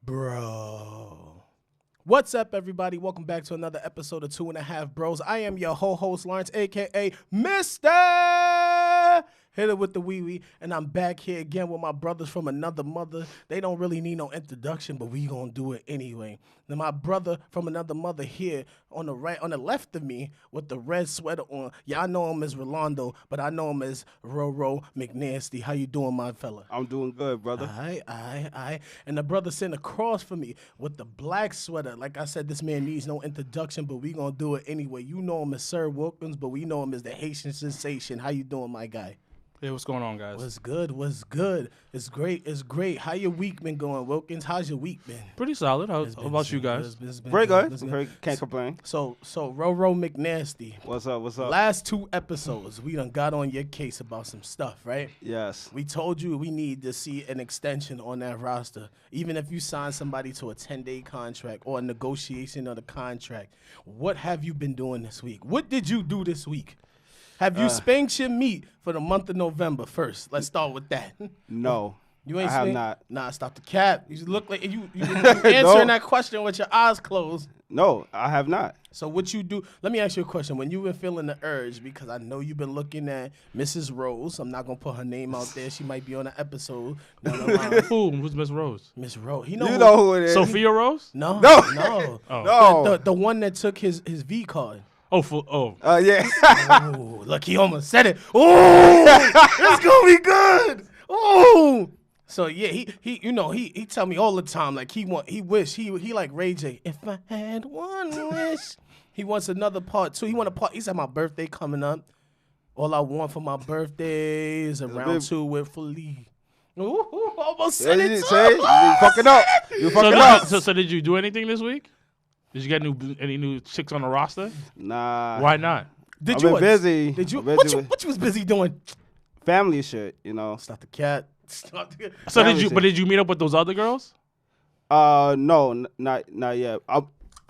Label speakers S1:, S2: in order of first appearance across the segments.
S1: Bro. What's up, everybody? Welcome back to another episode of 2.5 Bros. I am your host, Lawrence, a.k.a. Mr. Hit It With The Wee-Wee, and I'm back here again with my brothers from another mother. They don't really need no introduction, but we gonna do it anyway. Now, my brother from another mother here on the left of me with the red sweater on. Y'all know him as Rolando, but I know him as Roro McNasty. How you doing, my fella?
S2: I'm doing good, brother.
S1: Aye. And the brother sitting across from me with the black sweater. Like I said, this man needs no introduction, but we gonna do it anyway. You know him as Sir Wilkins, but we know him as the Haitian sensation. How you doing, my guy?
S3: Hey, what's going on, guys?
S1: What's good? It's great. How your week been going, Wilkins? How's your week been?
S3: Pretty solid. How about you guys?
S2: Very good. Can't complain.
S1: So Roro McNasty.
S2: What's up?
S1: Last 2 episodes, we done got on your case about some stuff, right?
S2: Yes.
S1: We told you we need to see an extension on that roster. Even if you sign somebody to a 10-day contract or a negotiation of the contract. What have you been doing this week? What did you do this week? Have you spanked your meat for the month of November first? Let's start with that.
S2: No.
S1: You ain't
S2: I have not.
S1: Nah, stop the cap. You look like you answering that question with your eyes closed.
S2: No, I have not.
S1: So what you do? Let me ask you a question. When you been feeling the urge, because I know you've been looking at Mrs. Rose. I'm not gonna put her name out there. She might be on an episode.
S3: Who's Miss Rose?
S1: Miss Rose.
S2: You know who it is.
S3: Sophia Rose?
S1: No.
S2: No.
S3: Oh.
S1: The one that took his V card.
S2: Yeah.
S1: Oh, look, he almost said it. Oh, it's gonna be good. Oh, so yeah, he tell me all the time like he like Ray J. If I had one wish, he wants another part 2. He want a part. He said my birthday coming up. All I want for my birthday is a round 2 with Felipe. Ooh, almost said it.
S2: You fucking up. You fucking up.
S3: So did you do anything this week? Did you get any new chicks on the roster?
S2: Nah.
S3: Why not?
S2: I've been busy.
S1: Did you? What you was busy doing?
S2: Family shit, you know.
S1: Stop the cat.
S3: So did you meet up with those other girls?
S2: No, not yet. The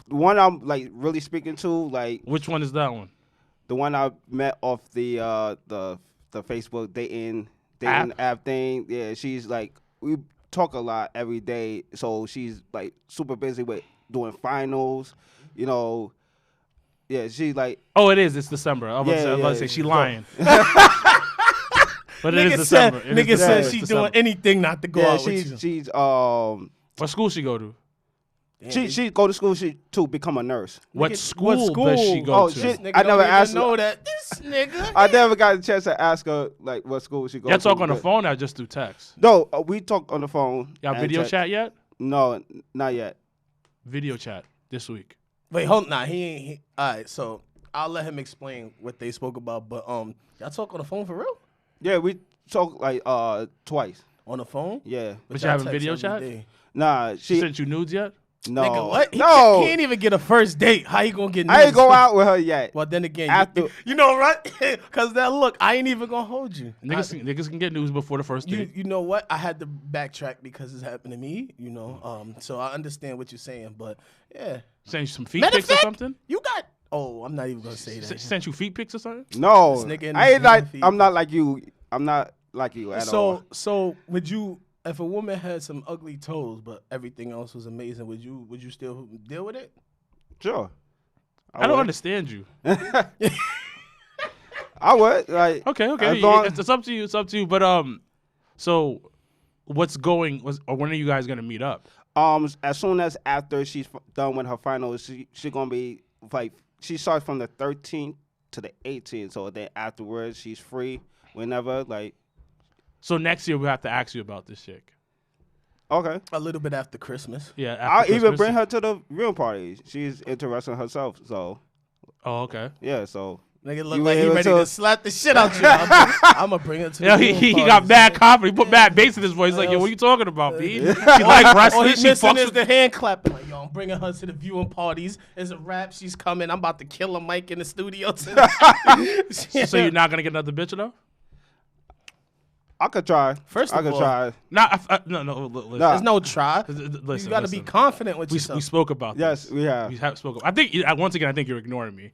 S2: one I'm like really speaking to, like.
S3: Which one is that one?
S2: The one I met off the Facebook dating app thing. Yeah, she's like, we talk a lot every day, so she's like super busy with doing finals, you know. Yeah, she's like.
S3: Oh, it is. It's December. I was about to say she lying. But it is December.
S1: Nigga said she doing anything not to go out with you.
S2: She's
S3: What school she go to?
S2: She go to school to become a nurse.
S3: What school does she go to?
S2: Shit, I never asked her.
S1: Know that this nigga.
S2: I never got a chance to ask her like what school she goes to.
S3: Y'all talk on the phone or just through text?
S2: No, we talk on the phone.
S3: Y'all video chat yet?
S2: No, not yet.
S3: Video chat this week.
S1: Wait, hold on. Nah, he ain't. All right, so I'll let him explain what they spoke about. But y'all talk on the phone for real?
S2: Yeah, we talk like twice.
S1: On the phone?
S2: Yeah.
S3: But you having video chat?
S2: Nah,
S3: she sent you nudes yet?
S2: No.
S1: Nigga, what? He can't even get a first date. How you gonna get nudes?
S2: I ain't go out with her yet.
S1: Well, then again,
S2: after
S1: you know, right? Because that look, I ain't even gonna hold you.
S3: Niggas can get news before the first date.
S1: You know what? I had to backtrack because it's happened to me, you know. So I understand what you're saying, but yeah.
S3: Sent you some feet pics or something?
S1: You got. Oh, I'm not even gonna say that.
S3: Sent you feet pics or something?
S2: No, I'm not like you. I'm not like you at all.
S1: So would you, if a woman had some ugly toes but everything else was amazing, would you still deal with it?
S2: Sure.
S3: I don't understand you.
S2: I would like.
S3: Okay. It's up to you. It's up to you. But so when are you guys gonna meet up?
S2: As soon as after she's done with her finals, she gonna be like, she starts from the 13th to the 18th. So then afterwards, she's free whenever. Like.
S3: So next year we have to ask you about this chick.
S2: Okay.
S1: A little bit after Christmas.
S3: Yeah.
S2: I'll even bring her to the real party. She's interested in herself. So.
S3: Oh, okay.
S2: Yeah. So.
S1: Nigga look like he ready to slap the shit out you. I'm gonna bring her to the
S3: he got mad confident. He put mad bass in his voice. He's like, yo, what you talking about, B? She like wrestling.
S1: All he
S3: she
S1: missing
S3: fucks
S1: is
S3: with
S1: the hand clapping. Like, yo, I'm bringing her to the viewing parties. It's a rap. She's coming. I'm about to kill a mic in the studio tonight.
S3: So you're not gonna get another bitch though?
S2: I could try.
S1: First of all,
S2: try.
S3: No. Listen.
S1: There's no try.
S3: Listen,
S1: you got to be confident with yourself.
S3: We spoke about this.
S2: Yes, we have.
S3: We have spoken. I think once again, I think you're ignoring me.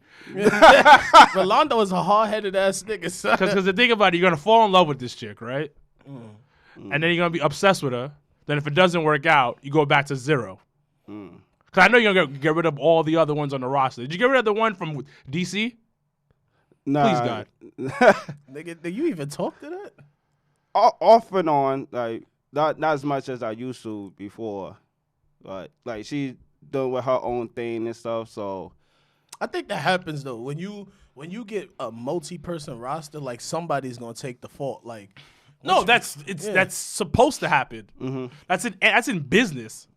S1: Rolando is a hard-headed ass nigga, son.
S3: Because the thing about it, you're gonna fall in love with this chick, right? And then you're gonna be obsessed with her. Then if it doesn't work out, you go back to 0. Because I know you're going to get rid of all the other ones on the roster. Did you get rid of the one from DC?
S2: Nah,
S3: Please, God.
S1: Nigga, did you even talk to that?
S2: Off and on, like not as much as I used to before, but like she's doing with her own thing and stuff. So
S1: I think that happens though when you get a multi-person roster. Like somebody's gonna take the fault. Like
S3: No, that's supposed to happen.
S2: Mm-hmm.
S3: That's in business.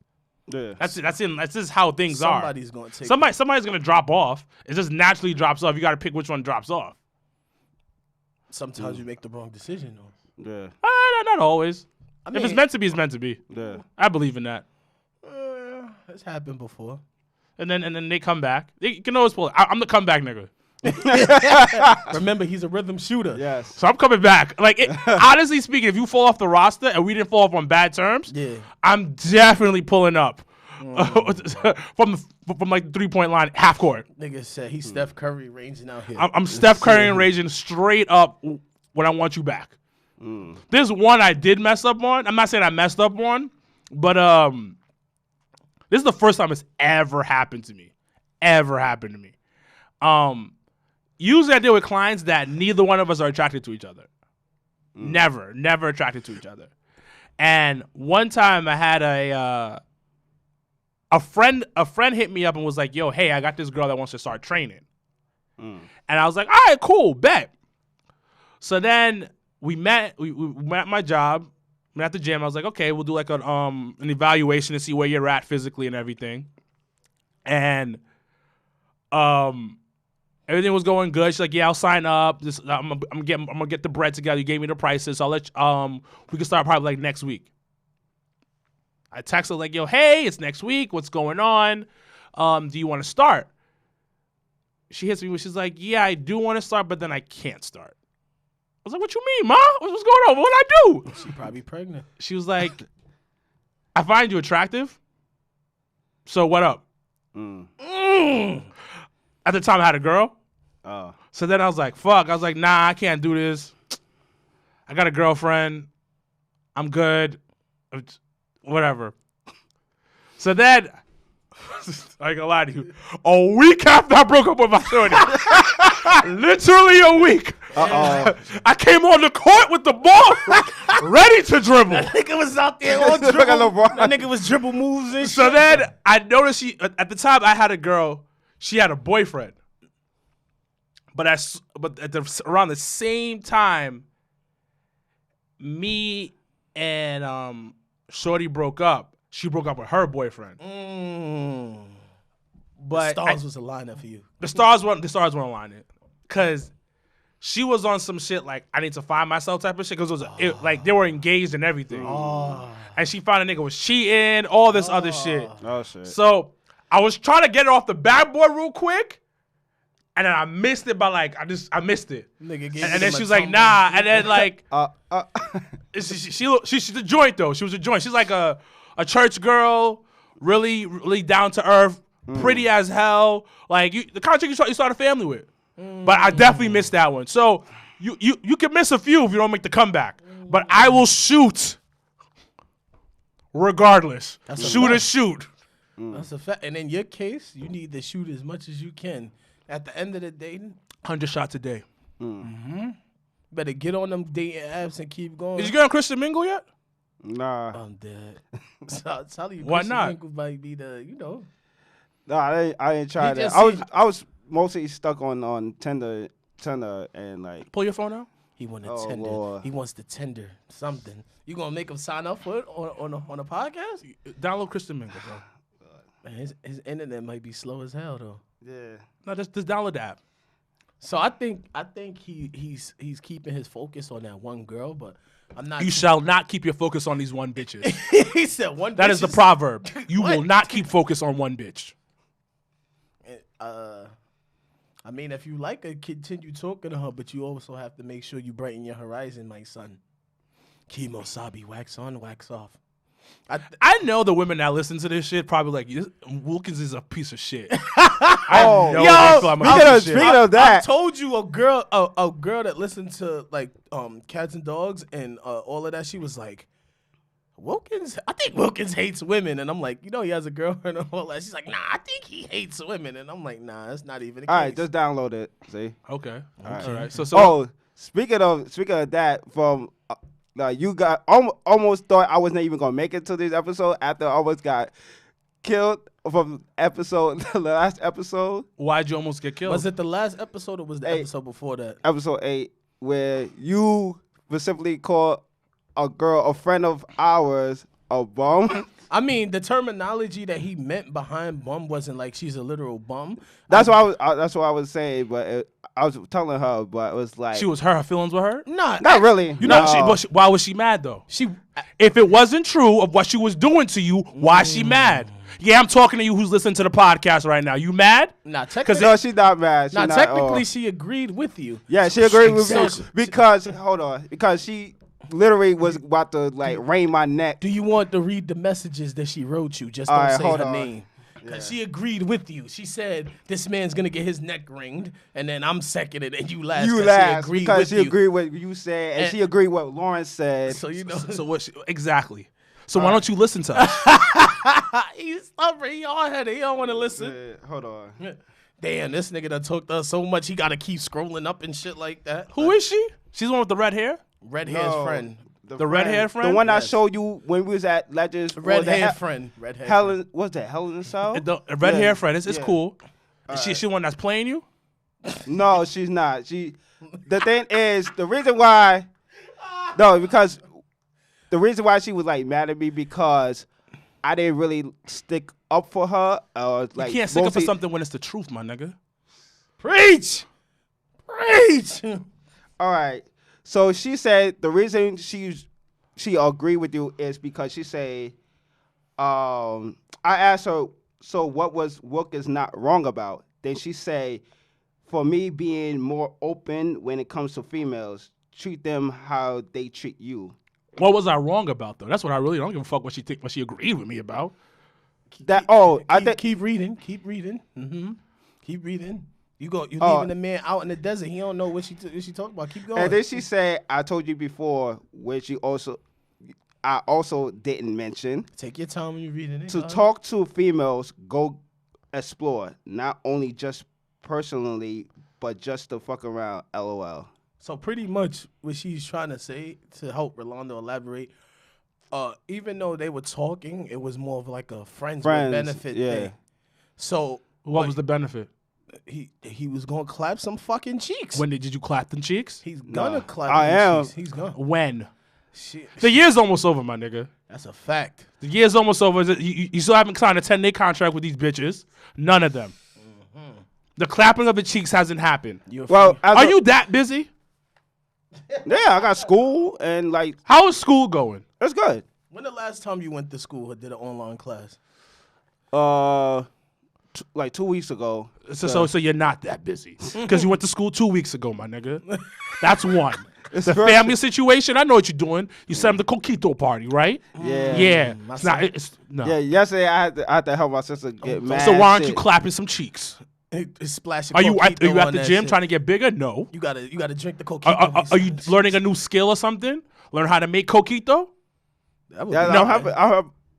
S2: yeah,
S3: That's just how things
S1: somebody's
S3: are.
S1: gonna take
S3: Somebody's gonna drop off. It just naturally drops off. You got to pick which one drops off.
S1: Sometimes you make the wrong decision though.
S2: yeah,
S3: Not always.
S1: I
S3: If
S1: mean,
S3: it's meant to be, it's meant to be.
S2: yeah.
S3: I believe in that.
S1: it's happened before.
S3: And then they come back. You can always pull it. I'm the comeback nigga.
S1: Remember, he's a rhythm shooter.
S2: Yes.
S3: So I'm coming back. Like honestly speaking, if you fall off the roster and we didn't fall off on bad terms,
S1: Yeah.
S3: I'm definitely pulling up from like the 3-point line, half court.
S1: Nigga said he's Steph Curry ranging out here.
S3: I'm Steph Curry and raging straight up when I want you back. There's one I did mess up on. I'm not saying I messed up on, but this is the first time it's ever happened to me. Usually I deal with clients that neither one of us are attracted to each other. Never attracted to each other. And one time I had a friend hit me up and was like, yo, hey, I got this girl that wants to start training. And I was like, all right, cool, bet. So then we met at my job, met at the gym. I was like, okay, we'll do like an evaluation to see where you're at physically and everything. And everything was going good. She's like, yeah, I'll sign up. I'm gonna get the bread together. You gave me the prices, so I'll let you, we can start probably like next week. I text her like, yo, hey, it's next week. What's going on? Do you want to start? She hits me when she's like, yeah, I do want to start, but then I can't start. I was like, what you mean, Ma? What's going on? What'd I do?
S1: She probably pregnant.
S3: She was like, I find you attractive. So what up? At the time, I had a girl. So then I was like, fuck. I was like, nah, I can't do this. I got a girlfriend. I'm good. Whatever. So then, I ain't gonna lie to you, a week after I broke up with my shorty, literally a week, I came on the court with the ball, ready to dribble.
S1: That nigga was out there all dribble. That nigga was dribble moves and
S3: So
S1: shit.
S3: then I noticed at the time I had a girl, she had a boyfriend. But around the same time, me and shorty broke up. She broke up with her boyfriend. But
S1: the stars was a lineup for you.
S3: The stars weren't aligning because she was on some shit like I need to find myself type of shit because like they were engaged and everything. And she found a nigga was cheating, all this other shit.
S2: Oh shit.
S3: So I was trying to get her off the backboard real quick. And then I missed it by like I missed it.
S1: Nigga gave
S3: and then she was like, nah. And then like she's a joint though. She was a joint. She's like a church girl, really, really down to earth, pretty as hell. Like the kind of chick you start a family with. But I definitely missed that one. So you can miss a few if you don't make the comeback. But I will shoot regardless. Shoot.
S1: That's a fact. And in your case, you need to shoot as much as you can. At the end of the day,
S3: 100 shots a day.
S1: Better get on them dating apps and keep going.
S3: Did you get on Christian Mingle yet?
S2: Nah.
S1: I'm dead. So I'll tell you,
S3: Why
S1: Christian
S3: not?
S1: Mingle might be the,
S2: Nah, I didn't try
S1: He
S2: that.
S1: just
S2: I was mostly stuck on Tinder and like.
S3: Pull your phone out.
S1: He want a
S2: Oh,
S1: tender.
S2: Lord.
S1: He wants to tender something. You gonna make him sign up for it on a podcast?
S3: Download Christian Mingle, bro.
S1: Man, his internet might be slow as hell though.
S2: Yeah.
S3: No, just download the app.
S1: So I think he's keeping his focus on that one girl, but I'm not.
S3: You shall not keep your focus on these one bitches.
S1: He said one.
S3: That is the proverb. You will not keep focus on one bitch.
S1: I mean, if you like her, continue talking to her, but you also have to make sure you brighten your horizon, my son. Kemosabe, wax on, wax off.
S3: I know the women that listen to this shit probably like, Wilkins is a piece of shit. I know they feel I'm a piece of shit.
S2: Speaking of that,
S1: I told you a girl that listened to like Cats and Dogs and all of that. She was like, Wilkins, I think Wilkins hates women, and I'm like, he has a girlfriend and all that. She's like, nah, I think he hates women, and I'm like, nah, that's not even the
S2: All
S1: case.
S2: right, just download it. See.
S3: Okay.
S2: All
S3: All right. So.
S2: Oh, speaking of that, from you got almost thought I wasn't even gonna make it to this episode after I almost got killed from the last episode.
S3: Why'd you almost get killed?
S1: Was it the last episode or was the episode before that?
S2: Episode 8, where you specifically called a friend of ours, a bum.
S1: I mean, the terminology that he meant behind bum wasn't like she's a literal bum.
S2: That's what I was saying, but I was telling her, but it was like
S3: her feelings were hurt?
S1: Nah,
S2: not really.
S3: Why was she mad though? If it wasn't true of what she was doing to you, why is she mad? Yeah, I'm talking to you who's listening to the podcast right now. You mad?
S1: Nah, technically,
S2: no, she's not mad.
S1: Technically, she agreed with you.
S2: Yeah, she agreed with me because she literally was about to wring my neck.
S1: Do you want to read the messages that she wrote you? Just don't say her name. Because she agreed with you. She said, this man's going to get his neck ringed, and then I'm seconded, and you last.
S2: You last because she agreed with what you said, and she agreed with what Lawrence said.
S1: So,
S3: So what? Exactly. So why don't you listen to us?
S1: He's stubborn. He hard-headed. He don't want to listen.
S2: Hold on.
S1: Damn, this nigga done talked to us so much, he got to keep scrolling up and shit like that.
S3: Who is she? She's the one with the red hair?
S1: Red hair's friend.
S3: The red-haired friend?
S2: The one I showed you when we was at Legends.
S1: Red-haired friend.
S2: Helen, what's that? Helen South?
S3: The red-haired friend. It's cool. She the one that's playing you?
S2: No, she's not. The thing is, the reason why she was mad at me because I didn't really stick up for her. You
S3: can't stick up for something when it's the truth, my nigga.
S1: Preach!
S2: All right. So she said the reason she agreed with you is because she said, I asked her, so what was Wilkins not wrong about? Then she said, for me being more open when it comes to females, treat them how they treat you.
S3: What was I wrong about though? That's what I really don't give a fuck what she agreed with me about.
S1: Keep reading. Mm-hmm. Keep reading. You leaving the man out in the desert. He don't know what she talking about. Keep going.
S2: And then she said, I told you before, which I also didn't mention.
S1: Take your time when you're reading it.
S2: To talk to females, go explore. Not only just personally, but just to fuck around, LOL.
S1: So pretty much what she's trying to say, to help Rolando elaborate, even though they were talking, it was more of like a friends with benefit thing. So
S3: what was the benefit?
S1: He was gonna clap some fucking cheeks.
S3: When did you clap them cheeks?
S1: He's gonna clap.
S2: I am.
S1: Cheeks. He's gonna.
S3: When? The year's almost over, my nigga.
S1: That's a fact.
S3: The year's almost over. You still haven't signed a 10-day contract with these bitches. None of them. Mm-hmm. The clapping of the cheeks hasn't happened. Are you that busy?
S2: Yeah, I got school and
S3: How is school going?
S2: It's good.
S1: When the last time you went to school or did an online class?
S2: 2 weeks ago.
S3: So you're not that busy because you went to school 2 weeks ago, my nigga. That's one. It's the family situation. I know what you're doing. You sent him the coquito party, right?
S2: Yeah.
S3: Yeah. No.
S2: Yeah. Yesterday I had to help my sister get mad.
S3: So why aren't you clapping some cheeks?
S1: It's splashing.
S3: Are you at the gym trying to get bigger? No.
S1: You gotta drink the coquito.
S3: Are you learning a new skill or something? Learn how to make coquito?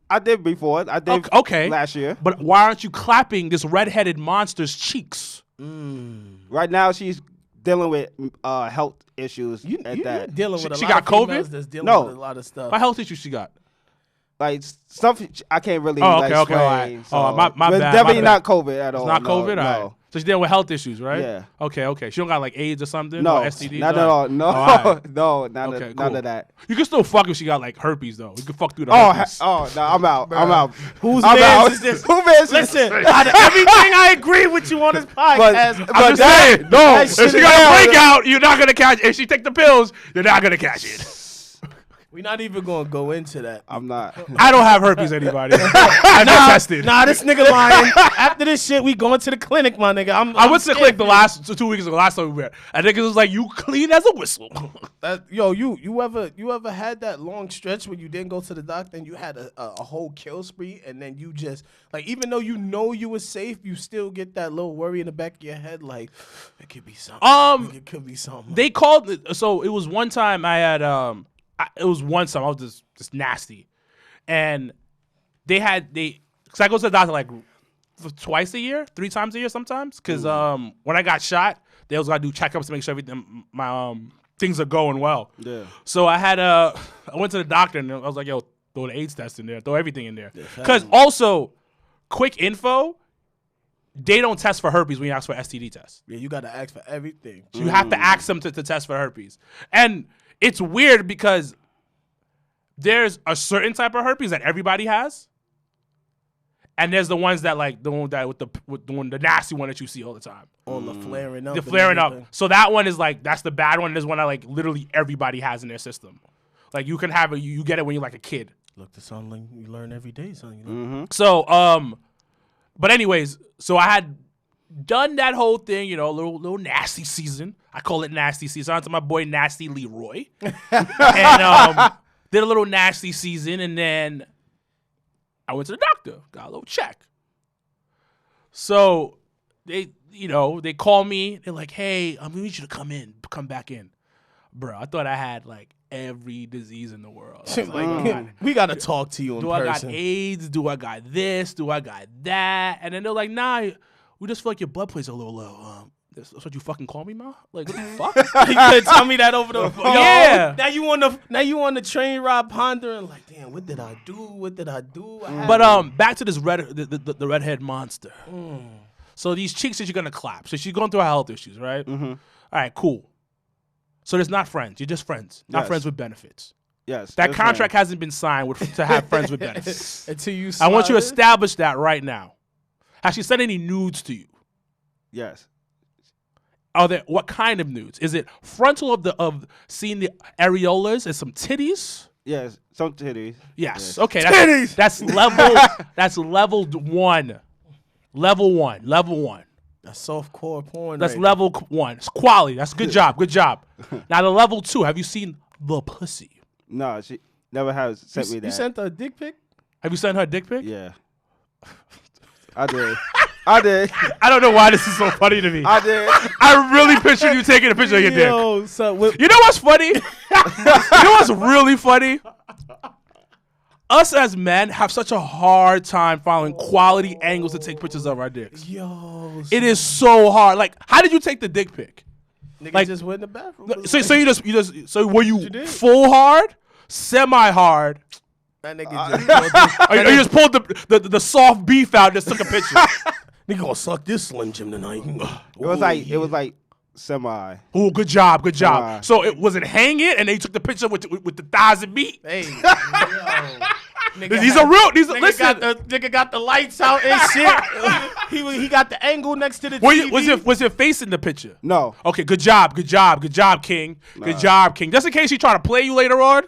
S2: I did before. I did last year.
S3: But why aren't you clapping this redheaded monster's cheeks?
S2: Right now she's dealing with health issues.
S1: You're dealing with
S3: she got COVID?
S1: That's dealing with a lot of stuff.
S3: What health issues she got?
S2: Stuff I can't really
S3: okay. All
S2: right.
S3: So, my bad.
S2: Definitely not COVID at all.
S3: It's not COVID?
S2: No.
S3: All right. So she's dealing with health issues, right?
S2: Yeah.
S3: Okay. She don't got AIDS or something?
S2: No.
S3: Or STDs?
S2: Not at all. No.
S3: Right.
S2: No, none of that.
S3: You can still fuck if she got herpes, though. You can fuck through the herpes.
S2: No, I'm out. I'm out.
S1: Whose man is this?
S2: Who man is this?
S1: Listen, out of everything I agree with you on this podcast.
S3: I'm just saying, if she got a breakout, you're not going to catch it. If she take the pills, you're not going to catch it.
S1: We're not even going to go into that.
S2: I'm not.
S3: I don't have herpes, anybody. I got tested.
S1: Nah, this nigga lying. After this shit, we going to the clinic, my nigga. I
S3: went to the clinic the last 2 weeks ago. Last time we met. I think it was like, you clean as a whistle.
S1: You ever had that long stretch when you didn't go to the doctor and you had a whole kill spree and then you just, even though you know you were safe, you still get that little worry in the back of your head, it could be something. It could be something.
S3: They called it, so it was one time I had, it was one time I was just nasty. and because I go to the doctor like twice a year, 3 times a year sometimes. Because when I got shot, they always got to do checkups to make sure everything my things are going well. Yeah. So I went to the doctor and I was like, yo, throw the AIDS test in there, throw everything in there. Because also, quick info. They don't test for herpes when you ask for STD tests.
S1: Yeah, you got to ask for everything.
S3: So you have to ask them to test for herpes. And it's weird because there's a certain type of herpes that everybody has. And there's the ones that like the one that with the nasty one that you see all the time.
S1: Oh, the flaring up.
S3: The flaring up. So that one is like, that's the bad one. There's one that like literally everybody has in their system. Like you can have it, you get it when you're like a kid.
S1: Look, the son, you learn every day, son.
S3: So, but anyways, so I had done that whole thing, you know, a little nasty season. I call it nasty season. Shout out to my boy Nasty Leroy. And did a little nasty season, and then I went to the doctor, got a little check. So they call me. They're like, hey, we need you to come back in. Bro, I thought I had like every disease in the world. Like,
S1: we got to talk to you in person.
S3: Do I got AIDS? Do I got this? Do I got that? And then they're like, nah, we just feel like your blood pressure's a little low. That's what you fucking call me, ma? Like, what the fuck?
S1: You couldn't tell me that over the phone.
S3: Yeah.
S1: Now you on the train ride pondering like, damn, what did I do?
S3: But back to this the redhead monster. So these chicks that you're gonna clap. So she's going through her health issues, right? Mm-hmm. All right, cool. So there's not friends. You're just friends. Not friends with benefits.
S2: Yes.
S3: That contract hasn't been signed to have friends with benefits.
S1: Until you
S3: I want you to establish that right now. Has she sent any nudes to you?
S2: Yes.
S3: What kind of nudes? Is it frontal of seeing the areolas and some titties?
S2: Yes, some titties.
S3: Yes. Okay. That's level. That's level 1. Level 1.
S1: That's softcore porn.
S3: That's level 1. It's quality. That's good job. Good job. Now the level 2. Have you seen the pussy?
S2: No, she never has sent me that.
S1: You sent her a dick pic?
S3: Have you sent her a dick pic?
S2: Yeah. I did. I
S3: don't know why this is so funny to me.
S2: I did.
S3: I really pictured you taking a picture of your dick.
S1: So
S3: you know what's funny? You know what's really funny? Us as men have such a hard time finding quality angles to take pictures of our dicks. It is so hard. Like, how did you take the dick pic?
S1: Nigga just went in the bathroom.
S3: So were you full hard, semi hard?
S1: That nigga
S3: or you just pulled the soft beef out and just took a picture.
S1: Nigga gonna suck this Slim Jim tonight.
S2: It was like semi.
S3: Oh, good job.
S2: Semi.
S3: So was it hanging and they took the picture with the thighs and meat?
S1: Hey,
S3: Nigga
S1: got the lights out and shit. he got the angle next to the TV.
S3: Was your face in the picture?
S2: No.
S3: Okay, good job, King. Nah. Good job, King. Just in case she try to play you later on.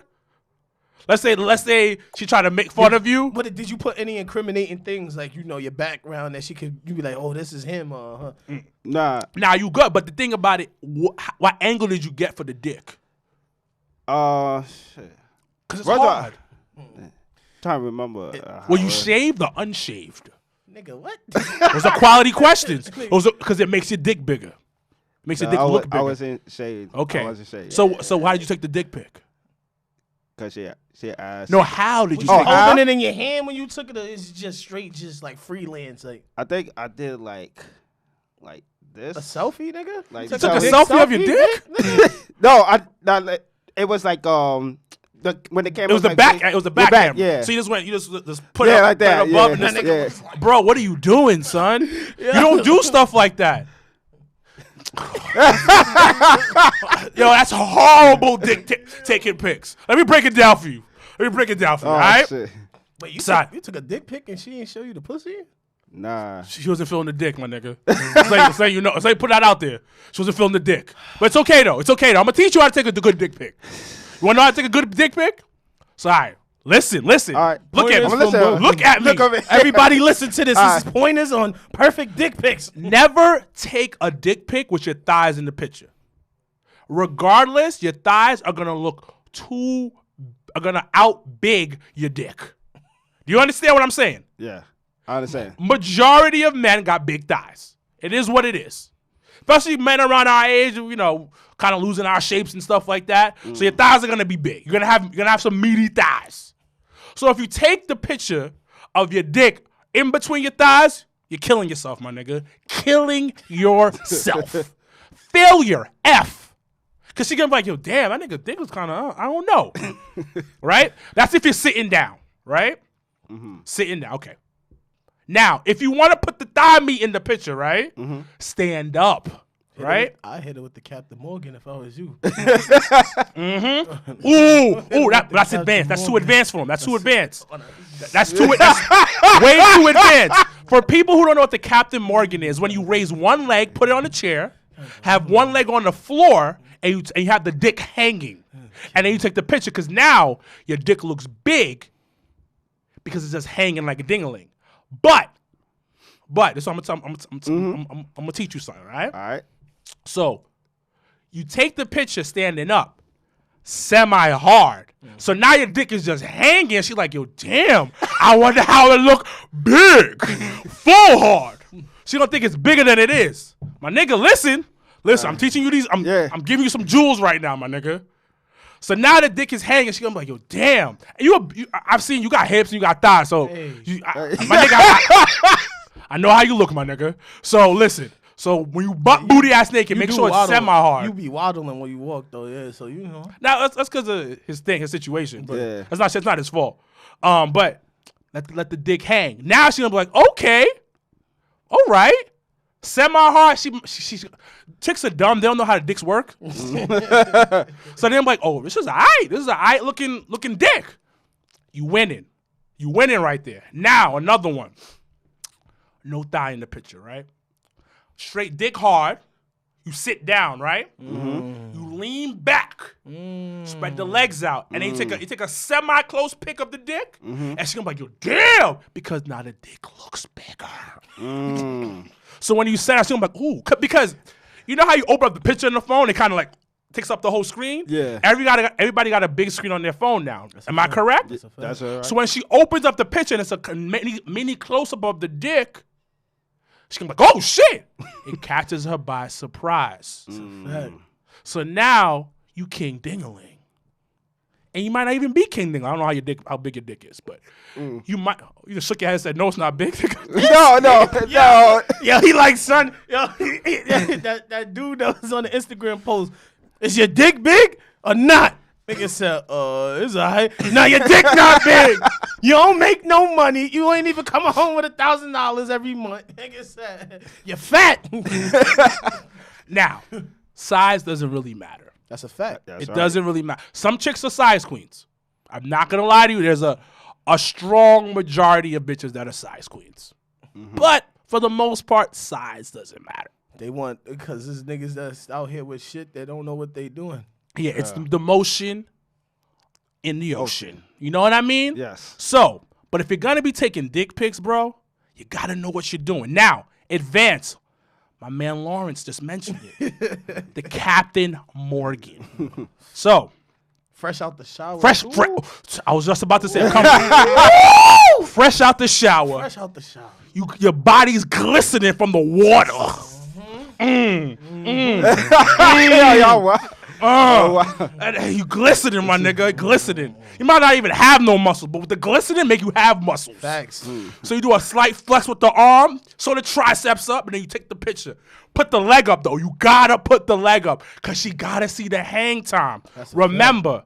S3: Let's say she tried to make fun of you.
S1: But did you put any incriminating things like your background that you be like, oh, this is him?
S2: Nah.
S3: Nah, you good. But the thing about it, what angle did you get for the dick?
S2: Shit.
S3: Because it's hard.
S2: Trying to remember.
S3: Were you shaved or unshaved?
S1: Nigga, what?
S3: Those are quality questions. Because it makes your dick bigger. Makes your dick look bigger.
S2: I wasn't shaved.
S3: Okay.
S2: I wasn't shaved.
S3: So why did you take the dick pic?
S2: Because she asked.
S3: No, how did you?
S1: Holding it in your hand when you took it, or is it just straight, just like freelance? Like
S2: I think I did like this.
S1: A selfie, nigga?
S3: Like you took a selfie of your dick?
S2: No, it was like when the camera.
S3: It was the
S2: like,
S3: back. It was the back camera.
S2: Yeah.
S3: So you just put it up,
S2: like that.
S3: put it above, and then nigga, bro, what are you doing, son? You don't do stuff like that. Yo, that's horrible dick taking pics. Let me break it down for you. All right?
S2: Shit.
S1: Wait, you took a dick pic and she didn't show you the pussy?
S2: Nah.
S3: She wasn't feeling the dick, my nigga. Say put that out there. She wasn't feeling the dick. But it's okay though. I'm gonna teach you how to take a good dick pic. You wanna know how to take a good dick pic? So all right. Listen.
S2: All right.
S3: Look at me.
S2: Look
S3: at me.
S1: Everybody listen to this. This is pointers on perfect dick pics.
S3: Never take a dick pic with your thighs in the picture. Regardless, your thighs are gonna out big your dick. Do you understand what I'm saying?
S2: Yeah, I understand.
S3: Majority of men got big thighs. It is what it is. Especially men around our age, kind of losing our shapes and stuff like that. So your thighs are gonna be big. You're gonna have some meaty thighs. So if you take the picture of your dick in between your thighs, you're killing yourself, my nigga. Killing yourself. Failure. F. Because she gonna be like, yo, damn, that nigga dick was kind of, I don't know. Right? That's if you're sitting down, right? Mm-hmm. Sitting down, okay. Now, if you want to put the thigh meat in the picture, right? Mm-hmm. Stand up. Right?
S1: I hit it with the Captain Morgan if I was you.
S3: Mm-hmm. Ooh, that's advanced. That's too advanced for him. That's too advanced. That's way too advanced. For people who don't know what the Captain Morgan is, when you raise one leg, put it on a chair, have one leg on the floor, and you have the dick hanging. And then you take the picture, because now your dick looks big because it's just hanging like a ding-a-ling. But, this is what I'm gonna teach you something, right?
S2: All right.
S3: So, you take the picture standing up, semi-hard. So now your dick is just hanging. She's like, yo, damn, I wonder how it look big, full hard. She don't think it's bigger than it is. My nigga, listen, I'm teaching you these. I'm giving you some jewels right now, my nigga. So now the dick is hanging. She gonna be like, yo, damn. And I've seen you got hips and you got thighs. So, my nigga, I know how you look, my nigga. So listen. So when you butt booty ass naked, make sure it's semi-hard.
S1: You be waddling when you walk though, yeah. So you know.
S3: Now that's because of his situation. But it's not his fault. But let the dick hang. Now she's gonna be like, okay, all right, semi-hard. She chicks are dumb. They don't know how the dicks work. So then I'm like, oh, this is alright. This is alright looking dick. You winning right there. Now another one. No thigh in the picture, right? Straight dick hard. You sit down, right? Mm-hmm. You lean back, spread the legs out, and then you take a semi-close pic of the dick, and she's gonna be like, yo, damn, because now the dick looks bigger. So when you say that, she's gonna be like, ooh, because you know how you open up the picture on the phone, it kind of like takes up the whole screen?
S2: Yeah.
S3: Everybody got a big screen on their phone now. Am I correct?
S2: That's right.
S3: So when she opens up the picture and it's a mini close-up of the dick, she's gonna be like, oh shit! It catches her by surprise. So now you king ding-a-ling. And you might not even be king ding-a-ling. I don't know how big your dick is, but you just shook your head and said, no, it's not big.
S2: No.
S1: Yo, he like, son, that dude that was on the Instagram post, is your dick big or not? Nigga said, it's alright. Nah, your dick not big. You don't make no money. You ain't even come home with $1,000 every month. Nigga said, you're fat.
S3: Now, size doesn't really matter.
S1: That's a fact.
S3: It doesn't really matter. Some chicks are size queens. I'm not gonna lie to you. There's a strong majority of bitches that are size queens. But for the most part, size doesn't matter.
S1: They want, because there's niggas that's out here with shit that don't know what they doing.
S3: Yeah, it's the motion in the ocean. You know what I mean?
S2: Yes.
S3: So, but if you're going to be taking dick pics, bro, you got to know what you're doing. Now, advance. My man Lawrence just mentioned it. The Captain Morgan. So.
S1: Fresh out the shower.
S3: I was just about to say, fresh out the shower.
S1: Fresh out the shower.
S3: Your body's glistening from the water. You glistening, my nigga. Glistening. You might not even have no muscle, but with the glistening, make you have muscles.
S1: Facts.
S3: So you do a slight flex with the arm, so the triceps up, and then you take the picture. Put the leg up, though. You gotta put the leg up, because she gotta see the hang time. Remember,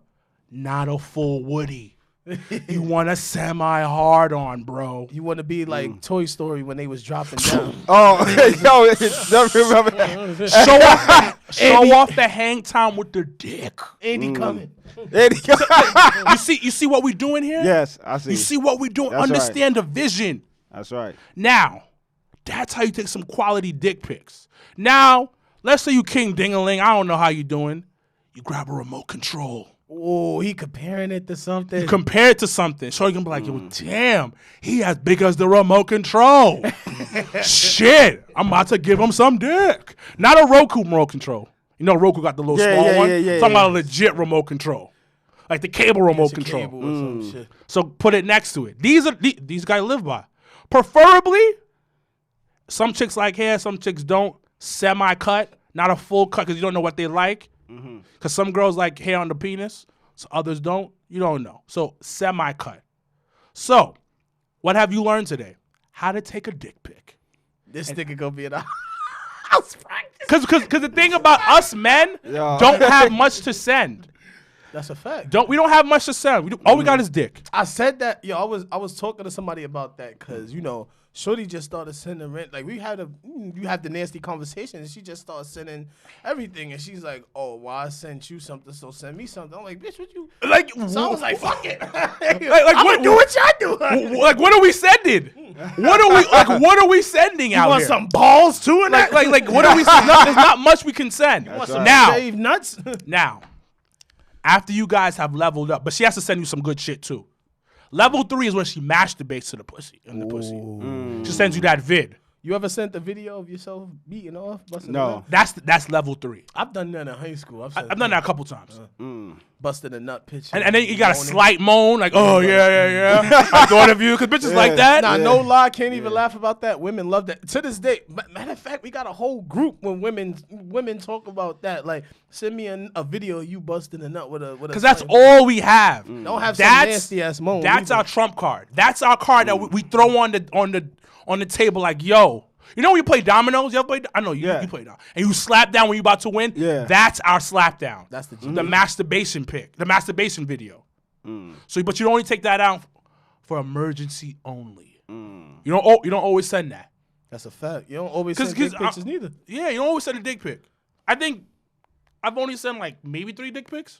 S3: not a full Woody. You want a semi-hard on, bro.
S1: You want to be like Toy Story when they was dropping down.
S2: Remember
S3: that. Show off the hang time with the dick.
S1: Andy coming.
S3: You see what we doing here?
S2: Yes, I see.
S3: You see what we doing?
S2: That's
S3: Understand the vision.
S2: That's right.
S3: Now, that's how you take some quality dick pics. Now, let's say you king ding-a-ling. I don't know how you doing. You grab a remote control.
S1: Oh, he comparing it to something.
S3: You compare it to something. So you can be like, yo, damn, he as big as the remote control. Shit, I'm about to give him some dick. Not a Roku remote control. You know Roku got the little small one? Talking about a legit remote control. Like the cable remote control.
S1: Cable or some shit.
S3: So put it next to it. These guys live by. Preferably, some chicks like hair, some chicks don't. Semi-cut, not a full cut because you don't know what they like. Because some girls like hair on the penis, so others don't. You don't know. So semi-cut. So, what have you learned today? How to take a dick pic.
S1: This nigga gonna be in a house practice.
S3: Cause the thing about us men don't have much to send.
S1: That's a fact.
S3: We don't have much to send. All we got is dick.
S1: I said that, I was talking to somebody about that because Shorty just started sending rent. Like you had the nasty conversation, and she just started sending everything, and she's like, "Oh, well, I sent you something, so send me something." I'm like, "Bitch, what you like?" So I was like, "Fuck it, I'm gonna do what y'all do."
S3: Like, what are we sending? What are we sending out
S1: here? You want
S3: here?
S1: some balls too? And
S3: like what are we sending? There's not much we can send.
S1: You want some
S3: Now,
S1: shaved nuts?
S3: Now, after you guys have leveled up, but she has to send you some good shit too. Level 3 is when she masturbates to the pussy. She sends you that vid.
S1: You ever sent a video of yourself beating off?
S2: No.
S3: That's level 3.
S1: I've done that in high school. I've
S3: done that a couple times.
S1: Busted a nut picture.
S3: And then you got a slight moan, like, oh, yeah. I thought of you, because bitches like that.
S1: Nah, no lie, can't even laugh about that. Women love that. To this day, matter of fact, we got a whole group when women talk about that. Like, send me a video of you busting a nut with a
S3: because that's all we have.
S1: Don't have some nasty-ass moan.
S3: That's our trump card. That's our card that we throw on the table like, yo. You know when you play dominoes? You ever play? I know you play dominoes. And you slap down when you about to win?
S2: Yeah.
S3: That's our slap down.
S1: That's the
S3: masturbation pic. The masturbation video. So, but you only take that out for emergency only. You don't always send that.
S1: That's a fact. You don't always send dick pictures neither.
S3: Yeah, you don't always send a dick pic. I think I've only sent like maybe 3 dick pics.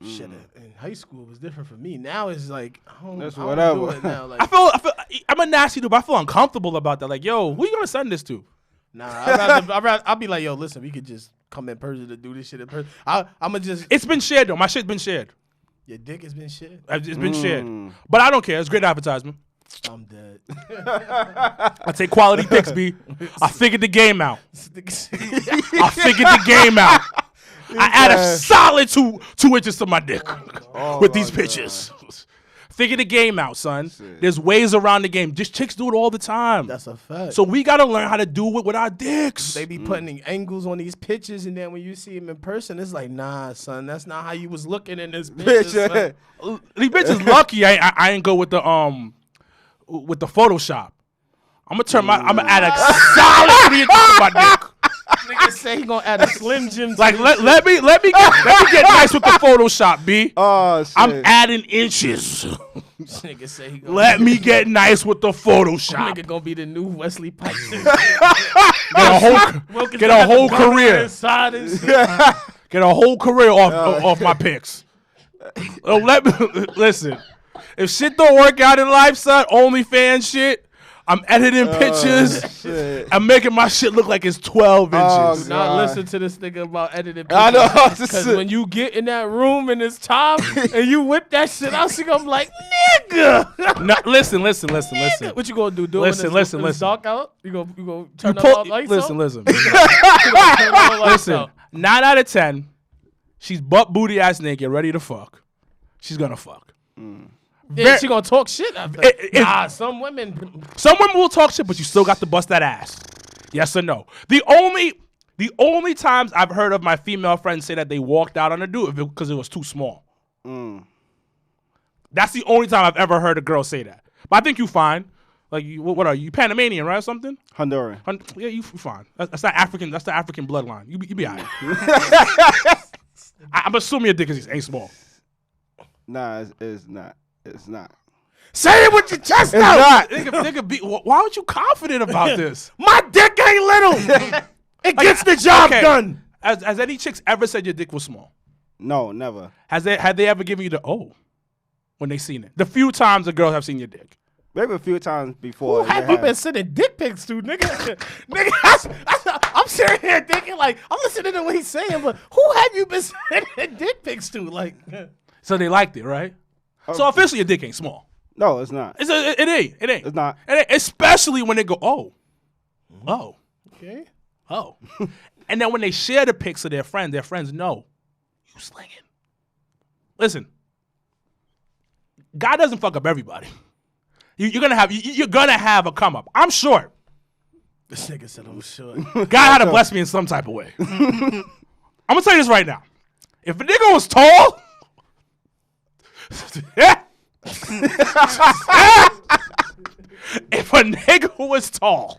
S1: Shit, in high school it was different for me. Now it's like
S2: that's
S1: I
S2: whatever.
S1: don't do it now. Like,
S3: I feel I'm a nasty dude, but I feel uncomfortable about that. Like, yo, who you gonna send this to?
S1: Nah, I'll be like, yo, listen, we could just come in person to do this shit in person. I'ma just.
S3: It's been shared though. My shit's been shared.
S1: Your dick has been shared.
S3: It's been shared, but I don't care. It's great advertisement.
S1: I'm dead.
S3: I take quality pics, B. I figured the game out. I figured the game out. I add a solid 2 inches to my dick with these pictures. Figure the game out, son. Shit. There's ways around the game. Just chicks do it all the time.
S1: That's a fact.
S3: So we got to learn how to do it with our dicks.
S1: They be putting angles on these pictures, and then when you see them in person, it's like, nah, son, that's not how you was looking in this picture.
S3: These bitches lucky I ain't go with the Photoshop. I'm gonna add a solid 3 inches to my dick.
S1: Nigga say he gonna add a Slim Jim.
S3: Like let me get nice with the Photoshop, B.
S2: Oh shit.
S3: I'm adding inches.
S1: Nigga say he gonna
S3: let me get nice with the Photoshop.
S1: Nigga gonna be the new Wesley Pipes.
S3: Get a whole career. Get a whole career off my pics. Listen. If shit don't work out in life, son, OnlyFans shit. I'm editing pictures.
S2: Shit.
S3: I'm making my shit look like it's 12 inches.
S1: Now listen to this nigga about editing pictures.
S2: I know.
S1: Because when you get in that room and it's time and you whip that shit out, she gonna be like, nigga.
S3: No, listen.
S1: What you gonna do?
S3: Listen.
S1: It's dark out? You gonna turn the lights
S3: listen,
S1: out?
S3: Listen. 9 out of 10. She's butt booty ass naked, ready to fuck. She's gonna fuck.
S1: Yeah, she gonna talk shit after. Some women
S3: will talk shit, but you still got to bust that ass. Yes or no? The only times I've heard of my female friends say that they walked out on a dude because it was too small. That's the only time I've ever heard a girl say that. But I think you fine. Like, what are you? Panamanian, right, or something?
S2: Honduran.
S3: Yeah, you fine. That's not African. That's the African bloodline. You be all right. I'm assuming your dick ain't small.
S2: Nah, it's not. It's not.
S1: Say it with your chest
S2: it's
S1: out.
S2: Not.
S3: Why aren't you confident about this?
S1: My dick ain't little. It gets the job done.
S3: Has any chicks ever said your dick was small?
S2: No, never.
S3: Had they ever given you the when they seen it? The few times the girls have seen your dick.
S2: Maybe a few times before.
S1: Who have you been sending dick pics to, nigga? Nigga, I'm sitting here thinking, like, I'm listening to what he's saying, but who have you been sending dick pics to? Like,
S3: so they liked it, right? So officially, your dick ain't small.
S2: No, it's not.
S3: It ain't.
S2: It's not.
S3: It ain't. Especially when they go,
S1: okay,
S3: and then when they share the pics of their friends know you slinging. Listen, God doesn't fuck up everybody. You're gonna have a come up. I'm short.
S1: This nigga said I'm short.
S3: God had to bless me in some type of way. I'm gonna tell you this right now. If a nigga was tall, yeah. If a nigga was tall,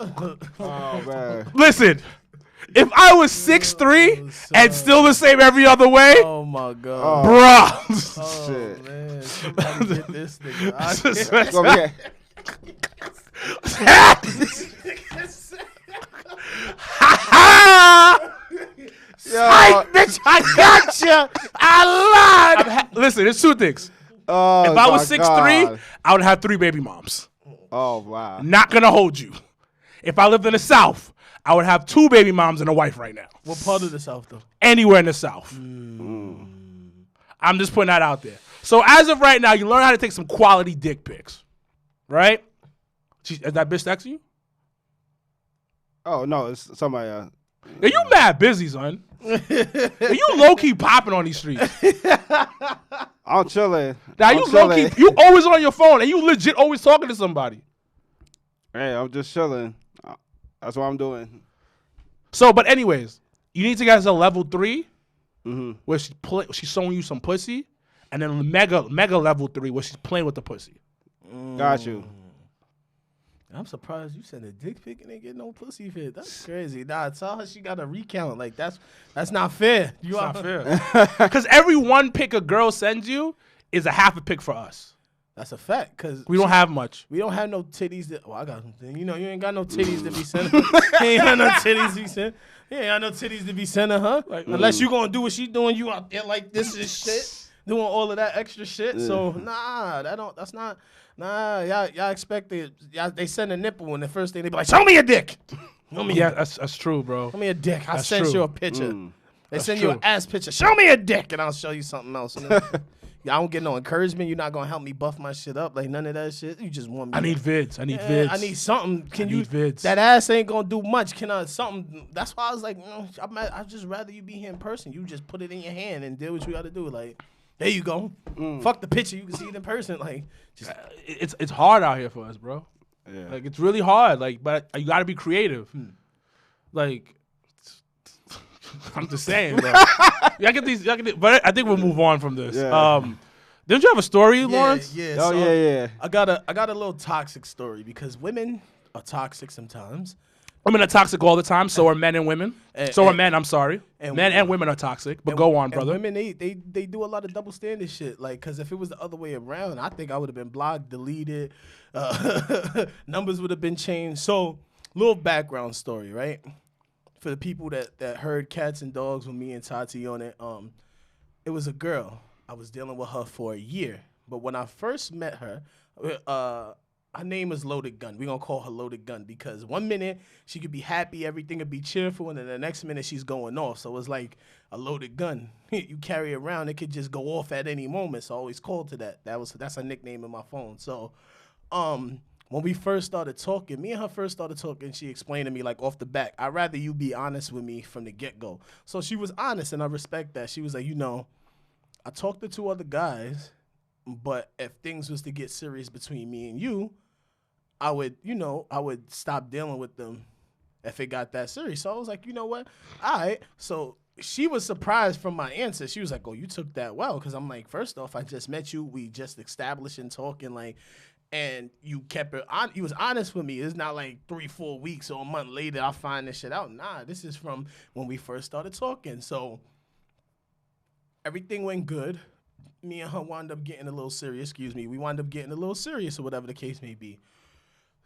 S2: Oh man.
S3: listen. If I was 6'3" and still the same every other way,
S1: Oh my god.
S3: bruh.
S1: Oh
S2: Shit.
S1: man. Somebody get this nigga out
S2: Go ahead.
S1: Psych, bitch, I got you. I lied.
S3: Listen, there's two things.
S2: Oh,
S3: If I was
S2: my
S3: 6'3",
S2: God.
S3: I would have 3 baby moms.
S2: Oh wow.
S3: Not gonna hold you. If I lived in the South, I would have 2 baby moms and a wife right now.
S1: What part of the South though?
S3: Anywhere in the South. I'm just putting that out there. So as of right now, you learn how to take some quality dick pics, right? Is that bitch texting you?
S2: Oh no, it's somebody.
S3: Yeah, you mad busy, son. Yeah, you low key popping on these streets.
S2: I'm chilling.
S3: Now you low key, you always on your phone, and you legit always talking to somebody.
S2: Hey, I'm just chilling. That's what I'm doing.
S3: So, but anyways, you need to get to level 3,
S2: Mm-hmm.
S3: where she's showing you some pussy, and then mega level 3, where she's playing with the pussy.
S2: Got you.
S1: I'm surprised you sent a dick pic and ain't get no pussy fit. That's crazy. Nah, tell her she got to recount. Like that's not fair. You
S3: It's not fair. Because every one pic a girl sends you is a half a pic for us.
S1: That's a fact. Cause
S3: We don't have much.
S1: we don't have no titties. Well, I got something. You know, you ain't got no titties to be sending. You ain't got no titties to be sending. You ain't got no titties to be sending, huh? Like, unless you gonna do what she doing, you out there like this is shit, doing all of that extra shit. So nah, that's not. Nah, y'all expected. They send a nipple, and the first thing they be like, "Show me a dick."
S3: Yeah, that's true, bro.
S1: Show me a dick. I
S3: That's
S1: sent
S3: true.
S1: you a picture. They send you
S3: true.
S1: an ass picture. Show me a dick, and I'll show you something else. And then, I don't get no encouragement. You're not gonna help me buff my shit up, like none of that shit. You just want me.
S3: I need vids. I need vids.
S1: I need something. Can you?
S3: need vids.
S1: That ass ain't gonna do much. Can I something? That's why I was like, I'd just rather you be here in person. You just put it in your hand and do what you got to do. Like, there you go. Fuck the picture. You can see it in person. Like, just
S3: It's hard out here for us, bro.
S2: Yeah.
S3: Like it's really hard. Like, but you got to be creative. Like, I'm just saying, bro. Y'all get these. But I think we'll move on from this.
S2: Yeah.
S3: Didn't you have a story, Lawrence?
S1: Yeah.
S2: Oh
S1: so
S2: yeah.
S1: I got a little toxic story because women are toxic sometimes.
S3: Women are toxic all the time. So are men and women. So are men. I'm sorry.
S1: and
S3: Men and women are toxic. But go on, brother.
S1: And women, they do a lot of double standard shit. Like, cause if it was the other way around, I think I would have been blocked, deleted, numbers would have been changed. So, little background story, right? For the people that heard Cats and Dogs with me and Tati on it, it was a girl. I was dealing with her for a year, but when I first met her, her name is Loaded Gun. We're going to call her Loaded Gun because 1 minute she could be happy, everything could be cheerful, and then the next minute she's going off. So it's like a loaded gun. You carry around, it could just go off at any moment. So I always called to that. That's a nickname in my phone. So when we first started talking, me and her first started talking, she explained to me like off the back, I'd rather you be honest with me from the get-go. So she was honest, and I respect that. She was like, I talked to 2 other guys, but if things was to get serious between me and you, I would stop dealing with them if it got that serious. So I was like, you know what? All right. So she was surprised from my answer. She was like, oh, you took that well. Because I'm like, first off, I just met you. We just established and talking, like, and you kept it on. You was honest with me. It's not like 3-4 weeks or a month later I'll find this shit out. Nah, this is from when we first started talking. So everything went good. Me and her wound up getting a little serious. We wound up getting a little serious or whatever the case may be.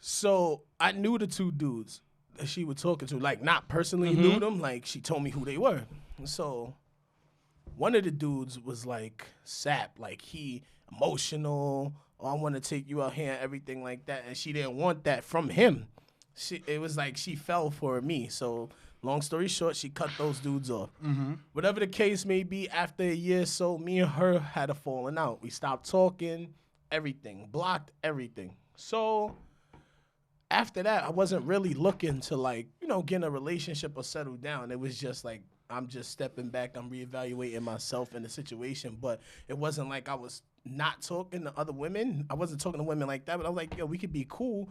S1: So I knew the 2 dudes that she was talking to, like not personally knew them, like she told me who they were. So one of the dudes was like sap, like he emotional, I want to take you out here and everything like that, and she didn't want that from him. It was like she fell for me. So long story short, she cut those dudes off. Whatever the case may be, after a year or so, me and her had a falling out. We stopped talking, everything, blocked everything. So after that, I wasn't really looking to get in a relationship or settle down. It was just like, I'm just stepping back. I'm reevaluating myself in the situation. But it wasn't like I was not talking to other women. I wasn't talking to women like that. But I was like, yo, we could be cool.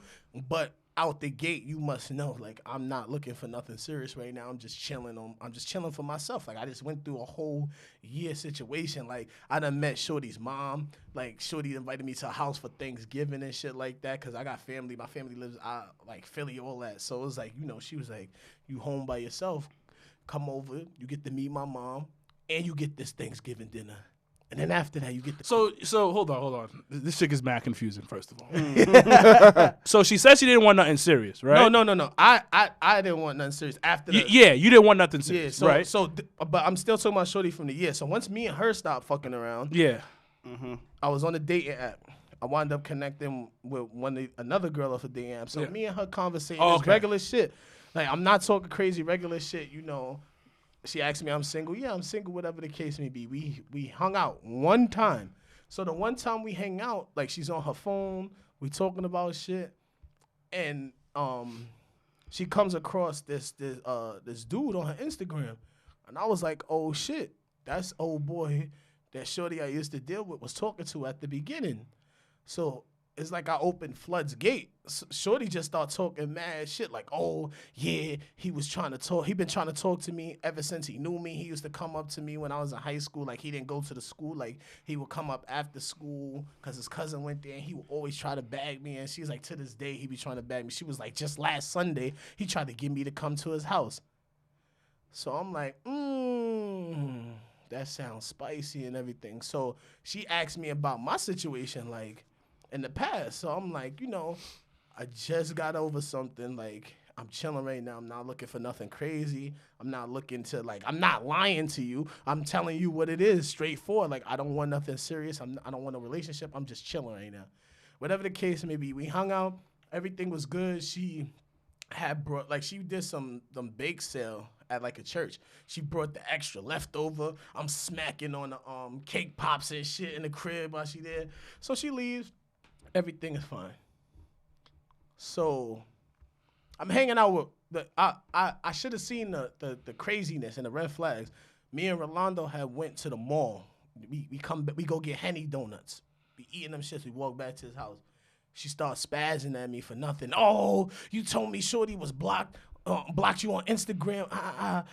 S1: But out the gate, you must know, like, I'm not looking for nothing serious right now. I'm just chilling for myself. Like, I just went through a whole year situation. Like, I done met Shorty's mom. Like, Shorty invited me to her house for Thanksgiving and shit like that, because I got family. My family lives, like, Philly, all that. So it was like, she was like, you home by yourself. Come over. You get to meet my mom, and you get this Thanksgiving dinner. And then after that, you get the
S3: So hold on. This chick is mad confusing. First of all, so she said she didn't want nothing serious, right?
S1: No. I didn't want nothing serious after that.
S3: Yeah, you didn't want nothing serious, right?
S1: But I'm still talking about Shorty from the year. So once me and her stopped fucking around, I was on a dating app. I wound up connecting with another girl off a dating app. So me and her conversation is regular shit. Like, I'm not talking crazy, regular shit, She asked me, I'm single. Yeah, I'm single, whatever the case may be. We hung out one time. So the one time we hang out, like, she's on her phone, we talking about shit, and she comes across this dude on her Instagram, and I was like, oh shit, that's old boy that Shorty I used to deal with was talking to at the beginning. So it's like I opened Flood's gate. Shorty just started talking mad shit like, oh, yeah, he was trying to talk. He been trying to talk to me ever since he knew me. He used to come up to me when I was in high school. Like, he didn't go to the school. Like, he would come up after school because his cousin went there, and he would always try to bag me. And she's like, to this day, he be trying to bag me. She was like, just last Sunday, he tried to get me to come to his house. So I'm like, that sounds spicy and everything. So she asked me about my situation, like, in the past. So I'm like, I just got over something. Like, I'm chilling right now. I'm not looking for nothing crazy. I'm not looking to, like, I'm not lying to you. I'm telling you what it is, straightforward. Like, I don't want nothing serious. I don't want a relationship. I'm just chilling right now. Whatever the case may be, we hung out. Everything was good. She had brought, like, she did some bake sale at, like, a church. She brought the extra leftover. I'm smacking on the cake pops and shit in the crib while she there. So she leaves. Everything is fine. So I'm hanging out with I should have seen the craziness and the red flags. Me and Rolando had went to the mall. We go get Henny donuts. We eating them shits. We walk back to his house. She starts spazzing at me for nothing. Oh, you told me Shorty was blocked you on Instagram.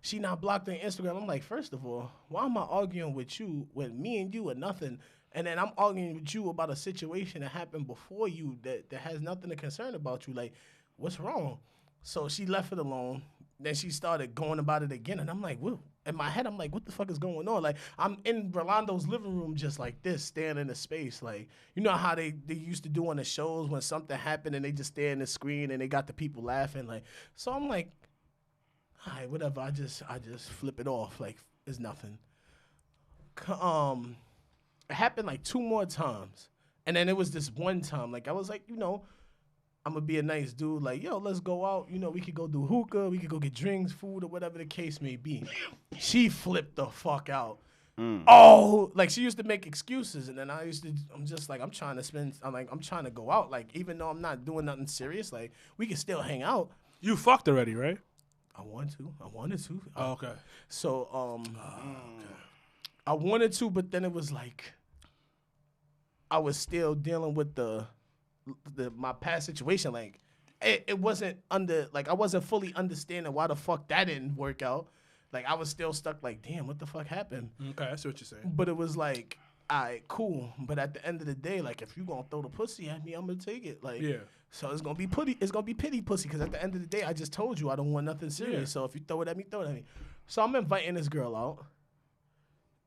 S1: She not blocked on Instagram. I'm like, first of all, why am I arguing with you when me and you are nothing? And then I'm arguing with you about a situation that happened before you that has nothing to concern about you. Like, what's wrong? So she left it alone. Then she started going about it again. And I'm like, whoa. In my head, I'm like, what the fuck is going on? Like, I'm in Rolando's living room just like this, staring in the space. Like, you know how they used to do on the shows when something happened and they just stare in the screen and they got the people laughing. Like, so I'm like, all right, whatever. I just flip it off. Like, it's nothing. It happened like 2 more times. And then it was this one time. Like, I was like, I'm going to be a nice dude. Like, yo, let's go out. We could go do hookah. We could go get drinks, food, or whatever the case may be. She flipped the fuck out. Oh, like, she used to make excuses. And then I'm just like, I'm trying to go out. Like, even though I'm not doing nothing serious, like, we can still hang out.
S3: You fucked already, right?
S1: I wanted to.
S3: Oh, okay.
S1: So, I wanted to, but then it was like I was still dealing with my past situation. Like, it wasn't I wasn't fully understanding why the fuck that didn't work out. Like, I was still stuck like, damn, what the fuck happened?
S3: Okay, I see what you're saying.
S1: But it was like, all right, cool. But at the end of the day, like, if you gonna throw the pussy at me, I'm gonna take it. Like, yeah. So it's gonna be pity pussy, because at the end of the day, I just told you I don't want nothing serious. Yeah. So if you throw it at me, throw it at me. So I'm inviting this girl out.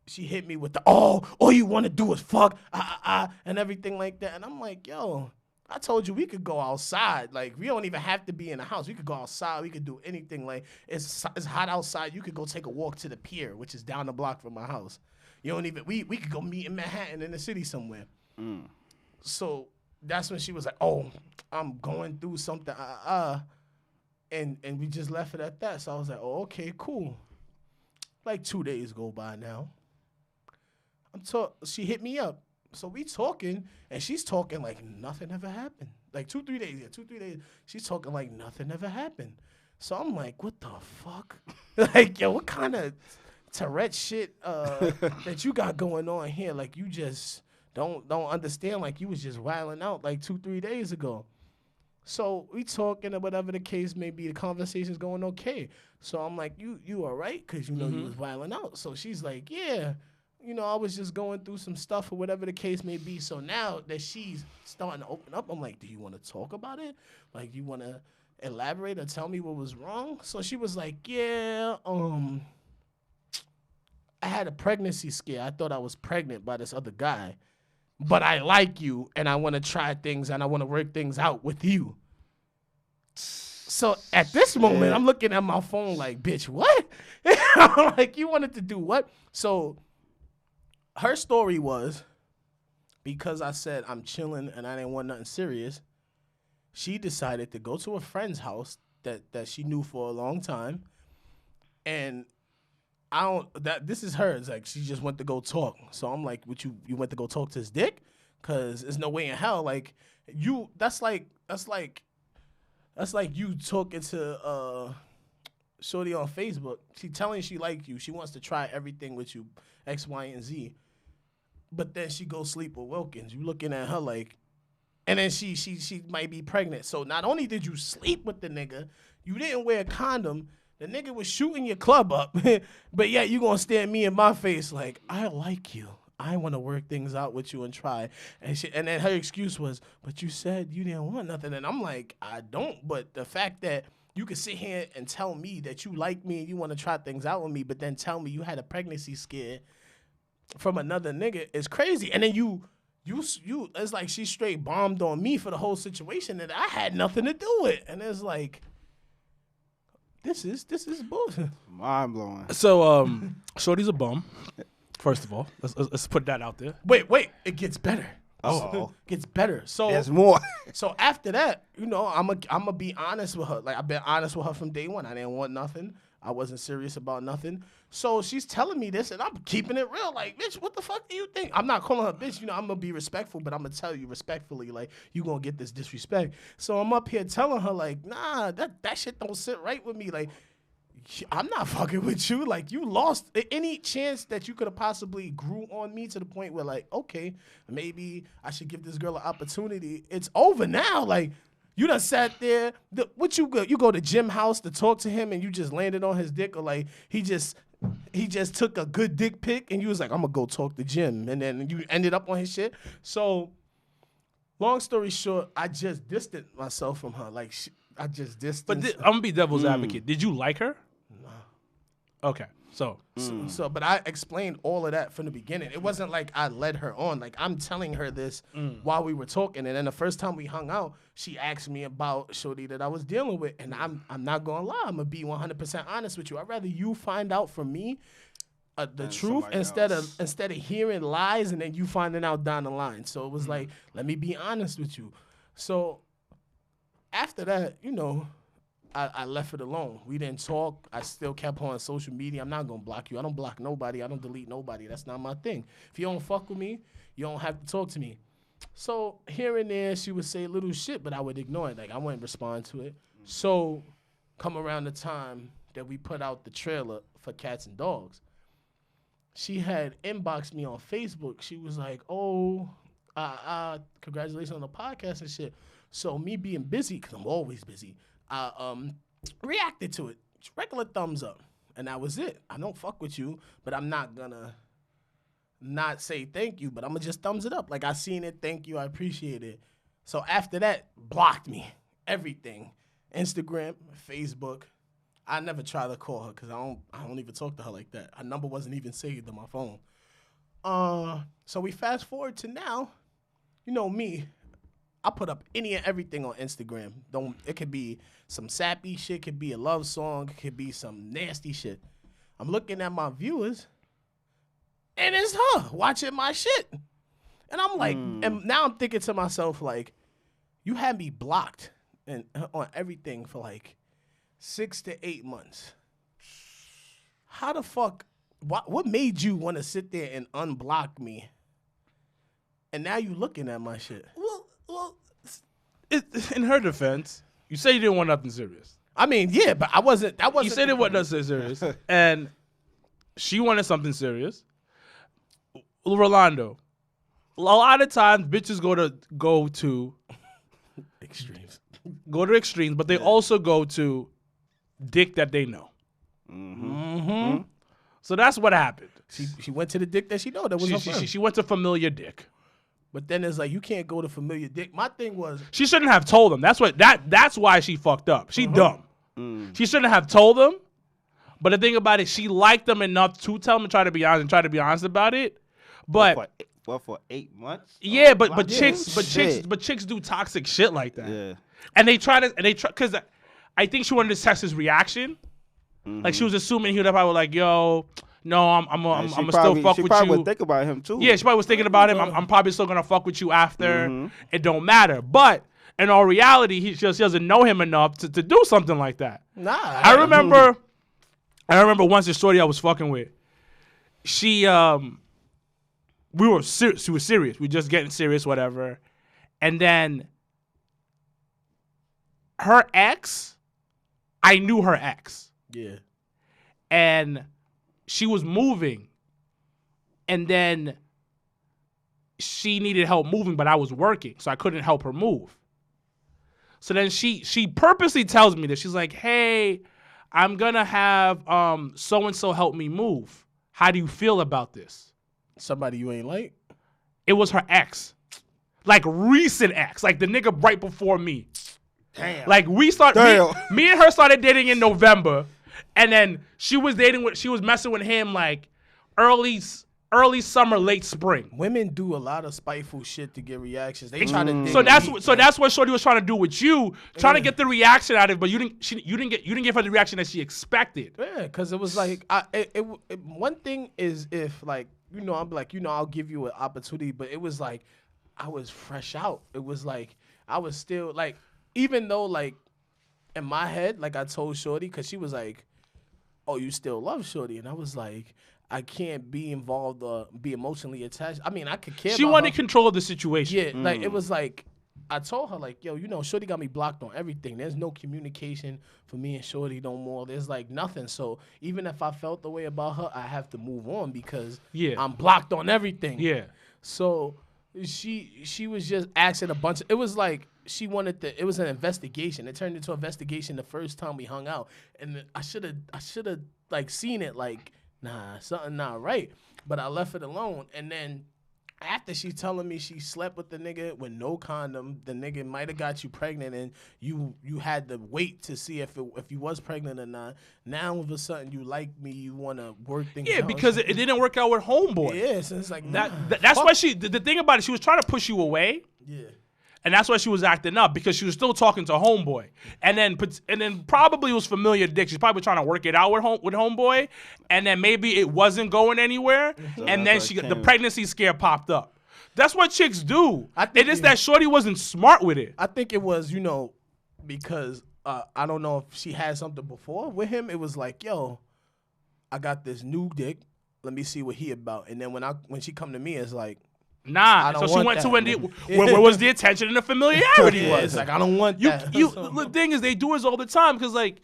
S1: She hit me with all you want to do is fuck, and everything like that. And I'm like, yo, I told you we could go outside. Like, we don't even have to be in the house. We could go outside. We could do anything. Like, it's hot outside. You could go take a walk to the pier, which is down the block from my house. You don't even, we could go meet in Manhattan in the city somewhere. So that's when she was like, oh, I'm going through something, and we just left it at that. So I was like, oh, okay, cool. Like 2 days go by now. She hit me up. So we talking, and she's talking like nothing ever happened. Like 2-3 days. Yeah, 2-3 days. She's talking like nothing ever happened. So I'm like, what the fuck? Like, yo, what kind of Tourette shit that you got going on here? Like, you just don't understand. Like, you was just wilding out like 2-3 days ago. So we talking or whatever the case may be. The conversation's going okay. So I'm like, you all right? Because, you was wilding out. So she's like, yeah. I was just going through some stuff or whatever the case may be. So now that she's starting to open up, I'm like, do you want to talk about it? Like, you want to elaborate or tell me what was wrong? So she was like, yeah, I had a pregnancy scare. I thought I was pregnant by this other guy. But I like you, and I want to try things, and I want to work things out with you. So at this moment, I'm looking at my phone like, bitch, what? I'm like, you wanted to do what? So her story was, because I said I'm chilling and I didn't want nothing serious, she decided to go to a friend's house that she knew for a long time, and this is hers. Like, she just went to go talk. So I'm like, you went to go talk to his dick? Cause there's no way in hell. Like, that's like you talking to shorty on Facebook. She telling she like you. She wants to try everything with you, X, Y, and Z. But then she go sleep with Wilkins. You looking at her like, and then she might be pregnant. So not only did you sleep with the nigga, you didn't wear a condom. The nigga was shooting your club up, but yet you gonna stare at me in my face like, I like you. I want to work things out with you and try. And then her excuse was, but you said you didn't want nothing. And I'm like, I don't. But the fact that you could sit here and tell me that you like me and you want to try things out with me, but then tell me you had a pregnancy scare from another nigga is crazy. And then you, it's like she straight bombed on me for the whole situation that I had nothing to do with. And it's like, This is bullshit.
S2: Mind blowing.
S3: So, Shorty's a bum. First of all, let's put that out there.
S1: Wait, it gets better.
S2: Oh,
S1: gets better. So
S2: there's more.
S1: So after that, I'm gonna be honest with her. Like, I've been honest with her from day one. I didn't want nothing. I wasn't serious about nothing. So she's telling me this, and I'm keeping it real. Like, bitch, what the fuck do you think? I'm not calling her bitch. I'm gonna be respectful, but I'm gonna tell you respectfully, like, you gonna get this disrespect. So I'm up here telling her, like, nah, that shit don't sit right with me. Like, I'm not fucking with you. Like, you lost any chance that you could have possibly grew on me to the point where, like, okay, maybe I should give this girl an opportunity. It's over now. Like, you done sat there. What you go? You go to Jim house to talk to him, and you just landed on his dick, or like he just took a good dick pic, and you was like, I'm gonna go talk to Jim, and then you ended up on his shit. So, long story short, I just distanced myself from her. Like, I just distanced.
S3: But I'm gonna be devil's advocate. Did you like her? No. Okay. So,
S1: but I explained all of that from the beginning. It wasn't like I led her on. Like, I'm telling her this while we were talking, and then the first time we hung out, she asked me about shorty that I was dealing with, and I'm not gonna lie. I'm gonna be 100% honest with you. I'd rather you find out from me the truth instead of hearing lies and then you finding out down the line. So it was like, let me be honest with you. So after that, I left it alone. We didn't talk. I still kept her on social media. I'm not going to block you. I don't block nobody. I don't delete nobody. That's not my thing. If you don't fuck with me, you don't have to talk to me. So here and there, she would say little shit, but I would ignore it. Like, I wouldn't respond to it. So come around the time that we put out the trailer for Cats and Dogs, she had inboxed me on Facebook. She was like, oh, congratulations on the podcast and shit. So me being busy, because I'm always busy, I reacted to it. Regular thumbs up. And that was it. I don't fuck with you, but I'm not gonna not say thank you, but I'm gonna just thumbs it up. Like, I seen it, thank you, I appreciate it. So after that, blocked me. Everything. Instagram, Facebook. I never try to call her because I don't even talk to her like that. Her number wasn't even saved on my phone. So we fast forward to now. You know me. I put up any and everything on Instagram. It could be some sappy shit, it could be a love song, it could be some nasty shit. I'm looking at my viewers, and it's her watching my shit. And I'm like, and now I'm thinking to myself, like, you had me blocked and on everything for like 6 to 8 months. How the fuck, what made you want to sit there and unblock me? And now you looking at my shit.
S3: Well, in her defense, you say you didn't want nothing serious.
S1: I mean, yeah, but that wasn't.
S3: You said it wasn't nothing serious, and she wanted something serious. Rolando, a lot of times bitches go to
S1: extremes.
S3: go to extremes, but they also go to dick that they know. So that's what happened.
S1: She went to the dick that she know that was her friend.
S3: She went to familiar dick.
S1: But then it's like you can't go to familiar dick. My thing was
S3: she shouldn't have told him. That's why she fucked up. She dumb. She shouldn't have told him. But the thing about it, she liked them enough to tell him and try to be honest about it. But
S2: for 8 months?
S3: Yeah, but chicks do toxic shit like that. Yeah. And they try because I think she wanted to test his reaction. Like she was assuming he would have probably like, yo, no, I'm gonna still fuck with you.
S2: She probably would think about him too.
S3: Yeah, she probably was thinking about him. I'm probably still gonna fuck with you after. It don't matter. But in all reality, she doesn't know him enough to do something like that.
S1: Nah.
S3: I remember once the shorty I was fucking with, she was serious. We were just getting serious, whatever. And then her ex, I knew her ex.
S1: Yeah.
S3: And she was moving. And then she needed help moving, but I was working, so I couldn't help her move. So then she purposely tells me this. She's like, hey, I'm going to have so-and-so help me move. How do you feel about this?
S1: Somebody you ain't like?
S3: It was her ex. Like recent ex. Like the nigga right before me.
S1: Damn.
S3: Like me and her started dating in November. And then she was messing with him like early summer, late spring.
S1: Women do a lot of spiteful shit to get reactions. They try to
S3: So that's what Shorty was trying to do with you, trying to get the reaction out of it, but you didn't give her the reaction that she expected.
S1: Yeah, because it was like one thing is if like, you know, I'm like, you know, I'll give you an opportunity, but it was like I was fresh out. It was like I was still like, even though like in my head, like I told Shorty, because she was like, oh, you still love Shorty, and I was like, I can't be involved or be emotionally attached. I mean, I could care.
S3: She wanted control of the situation.
S1: Yeah, like it was like I told her like, yo, you know, Shorty got me blocked on everything. There's no communication for me and Shorty no more. There's like nothing. So even if I felt the way about her, I have to move on because I'm blocked on everything.
S3: Yeah.
S1: So she was just asking a bunch of, it was like she wanted it was an investigation. It turned into an investigation the first time we hung out. And I should have like seen it like, nah, something not right. But I left it alone. And then after she telling me she slept with the nigga with no condom, the nigga might have got you pregnant and you had to wait to see if you was pregnant or not. Now all of a sudden you like me, you want to work things out.
S3: Yeah, because it didn't work out with homeboy.
S1: Yeah, so it's like,
S3: that's why the thing about it, she was trying to push you away.
S1: Yeah.
S3: And that's why she was acting up, because she was still talking to homeboy, and then probably it was familiar dick. She's probably trying to work it out with homeboy, and then maybe it wasn't going anywhere, and then the pregnancy scare popped up. That's what chicks do. It is that Shorty wasn't smart with it.
S1: I think it was, you know, because I don't know if she had something before with him. It was like, yo, I got this new dick. Let me see what he about. And then when she come to me, it's like,
S3: nah. So she went to where was the attention and the familiarity was.
S1: It's like, I don't want that.
S3: The thing is, they do this all the time because, like,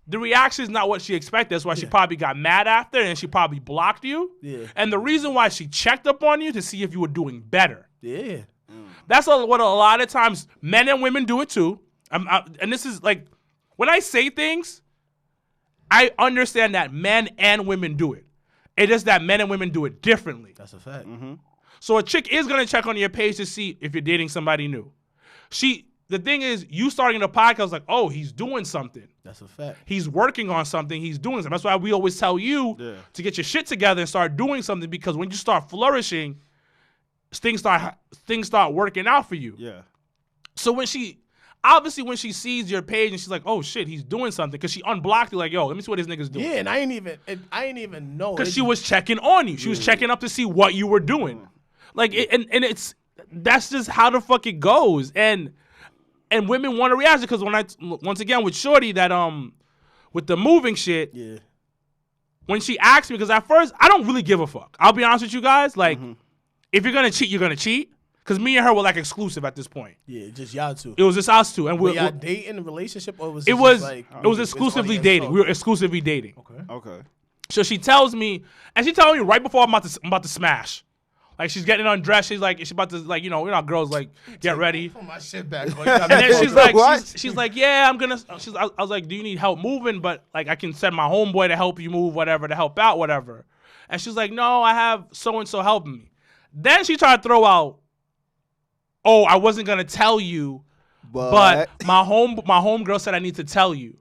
S3: the reaction is not what she expected. That's why she probably got mad after, and she probably blocked you. Yeah. And the reason why she checked up on you to see if you were doing better.
S1: Yeah.
S3: That's what a lot of times men and women do it too. And this is like, when I say things, I understand that men and women do it. It is that men and women do it differently.
S1: That's a fact.
S2: Mm-hmm.
S3: So a chick is going to check on your page to see if you're dating somebody new. The thing is, you starting the podcast like, oh, he's doing something.
S1: That's a fact.
S3: He's working on something. He's doing something. That's why we always tell you to get your shit together and start doing something, because when you start flourishing, things start working out for you. Yeah. So when she sees your page and she's like, oh shit, he's doing something, because she unblocked you like, yo, let me see what this nigga's doing.
S1: Yeah, and I ain't even know.
S3: Because she was checking on you. She was checking up to see what you were doing. Like, that's just how the fuck it goes. And women want to react, because once again with Shorty, that with the moving shit, when she asked me, because at first I don't really give a fuck. I'll be honest with you guys. Like, if you're gonna cheat, you're gonna cheat. Because me and her were like exclusive at this point.
S1: Yeah, just y'all two.
S3: It was just us two, and
S1: were y'all dating a relationship, or was
S3: it was exclusively dating. We were exclusively dating.
S2: Okay.
S3: So she tells me, right before I'm about to smash. Like she's getting undressed. She's like, she's about to like, you know how girls like get ready.
S1: Put my shit back.
S3: And then she's like, she's like, yeah, I'm gonna. I was like, do you need help moving? But like, I can send my homeboy to help you move, whatever, to help out, whatever. And she's like, no, I have so and so helping me. Then she tried to throw out, oh, I wasn't gonna tell you, but my homegirl said I need to tell you.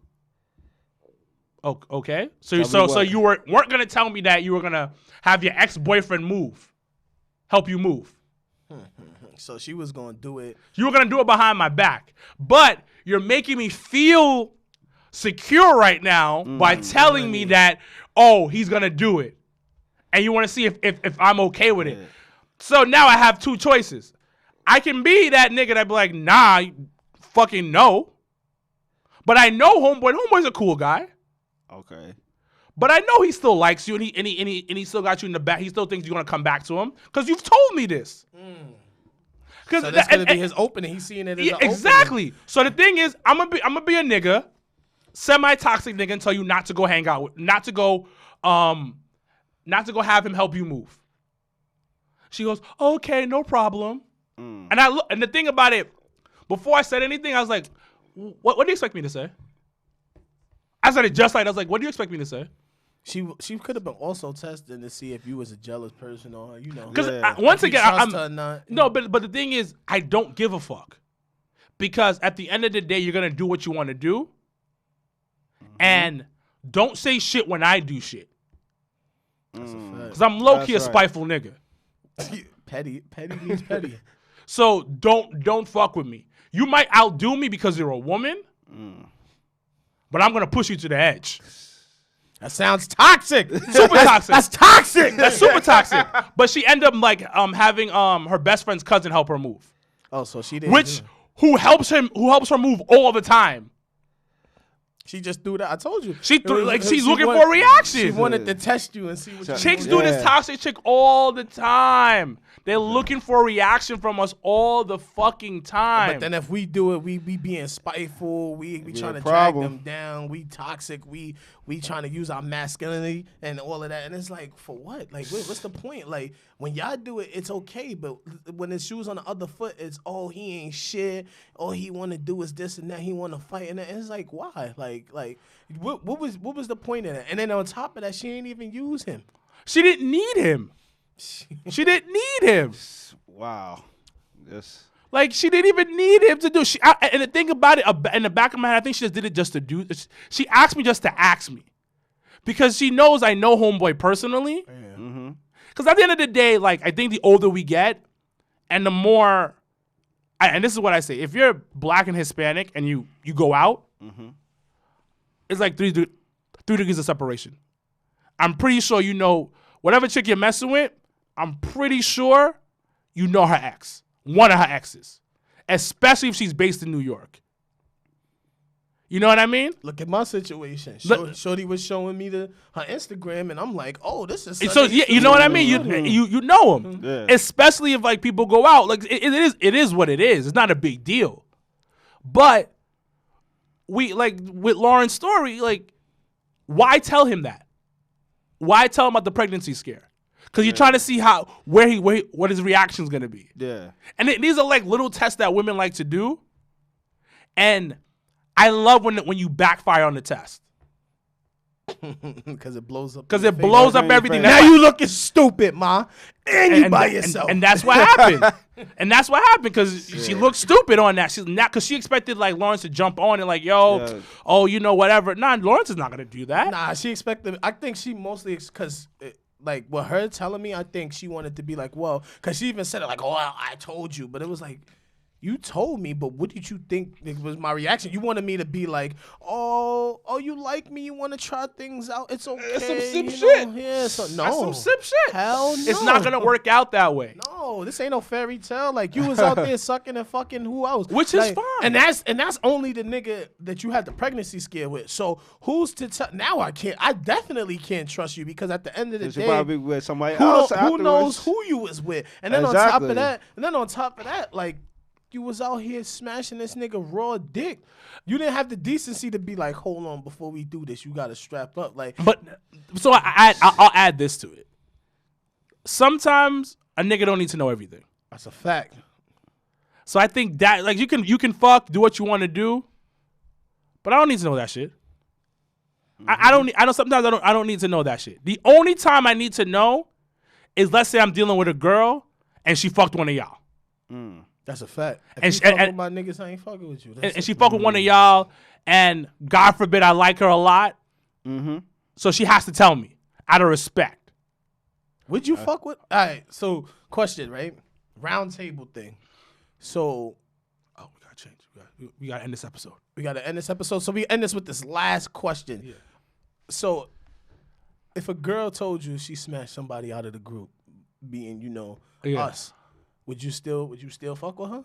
S3: Oh, okay. So you weren't gonna tell me that you were gonna have your ex-boyfriend help you move.
S1: So she was gonna do it.
S3: You were gonna do it behind my back, but you're making me feel secure right now by telling me that, oh, he's gonna do it, and you want to see if I'm okay with it. So now I have two choices. I can be that nigga that be like, nah, fucking no. But I know homeboy's a cool guy.
S2: Okay.
S3: But I know he still likes you, and he still got you in the back. He still thinks you're gonna come back to him because you've told me this.
S1: So that's gonna be his opening. He's seeing it as an
S3: exactly.
S1: opening.
S3: So the thing is, I'm gonna be a nigga, semi-toxic nigga, and tell you not to go hang out with, not to go have him help you move. She goes, okay, no problem. And and the thing about it, before I said anything, I was like, what do you expect me to say? I said it just like, I was like, what do you expect me to say?
S1: She could have been also testing to see if you was a jealous person or, you know.
S3: Because once again,
S1: no,
S3: but the thing is, I don't give a fuck. Because at the end of the day, you're going to do what you want to do. And don't say shit when I do shit. Because I'm low-key a spiteful nigga.
S1: Petty means petty.
S3: So don't fuck with me. You might outdo me because you're a woman, but I'm gonna push you to the edge.
S1: That sounds toxic.
S3: Super toxic.
S1: That's toxic.
S3: That's super toxic. But she ended up like having her best friend's cousin help her move.
S1: Oh, so she didn't.
S3: Who helps her move all the time.
S1: She just threw that. I told you.
S3: She's looking for a reaction.
S1: She wanted to test you and see what
S3: chicks do this toxic chick all the time. They're looking for a reaction from us all the fucking time.
S1: But then if we do it, we being spiteful. We trying to drag them down. We toxic. We trying to use our masculinity and all of that. And it's like, for what? Like, what's the point? Like, when y'all do it, it's okay. But when the shoes on the other foot, it's, oh, he ain't shit. All he want to do is this and that. He want to fight. And it's like, why? Like, what was the point of that? And then on top of that, she ain't even use him.
S3: She didn't need him. She didn't need him.
S2: Wow. Yes.
S3: Like, she didn't even need him to do. And the thing about it, in the back of my head, I think she just did it just to do. She asked me just to ask me, because she knows I know homeboy personally. Because at the end of the day, like, I think the older we get, and the more, and this is what I say: if you're black and Hispanic and you go out, it's like 3 degrees of separation. I'm pretty sure you know whatever chick you're messing with. I'm pretty sure you know her ex, one of her exes, especially if she's based in New York. You know what I mean?
S1: Look at my situation. Shorty was showing me her Instagram, and I'm like, oh, this is
S3: so. Yeah, you know what I mean? You know him, especially if like people go out. Like it is what it is. It's not a big deal, but we like with Lauren's story. Like, why tell him that? Why tell him about the pregnancy scare? Because you're trying to see what his reaction's gonna be.
S2: Yeah.
S3: And these are like little tests that women like to do, and I love when you backfire on the test.
S1: Because it blows up.
S3: Because it blows up everything.
S1: Now you looking stupid, ma. And you by yourself.
S3: And that's what happened. And that's what happened, because she looked stupid on that. She's not, because she expected like Lawrence to jump on and like, yo, oh, you know, whatever. Nah, Lawrence is not gonna do that.
S1: Nah, she expected. I think she mostly because. Like, with her telling me, I think she wanted to be like, well, because she even said it like, oh, I told you. But it was like, you told me, but what did you think was my reaction? You wanted me to be like, oh, you like me? You want to try things out? It's okay.
S3: It's some simp shit.
S1: Yeah, so, no.
S3: That's some simp shit.
S1: Hell no.
S3: It's not going to work out that way.
S1: No, this ain't no fairy tale. Like, you was out there sucking and fucking who else.
S3: Which is fine.
S1: And that's only the nigga that you had the pregnancy scare with. So who's to tell? Now I definitely can't trust you, because at the end of the day,
S2: probably with somebody else
S1: who knows who you was with. And then on top of that, like, you was out here smashing this nigga raw dick. You didn't have the decency to be like, hold on, before we do this, you got to strap up. Like,
S3: but so I'll add this to it. Sometimes a nigga don't need to know everything.
S1: That's a fact.
S3: So I think that like you can fuck, do what you want to do, but I don't need to know that shit. I don't sometimes I don't need to know that shit. The only time I need to know is, let's say I'm dealing with a girl and she fucked one of y'all.
S1: That's a fact. If
S3: And
S1: you fuck with my niggas, I ain't fucking with you.
S3: And she fucked with one of y'all, and God forbid I like her a lot. So she has to tell me out of respect.
S1: Would you fuck with? All right. So question, right? Round table thing. So,
S3: We gotta change. We gotta end this episode.
S1: We gotta end this episode. So we end this with this last question.
S3: Yeah.
S1: So, if a girl told you she smashed somebody out of the group, being us, would you still fuck with her?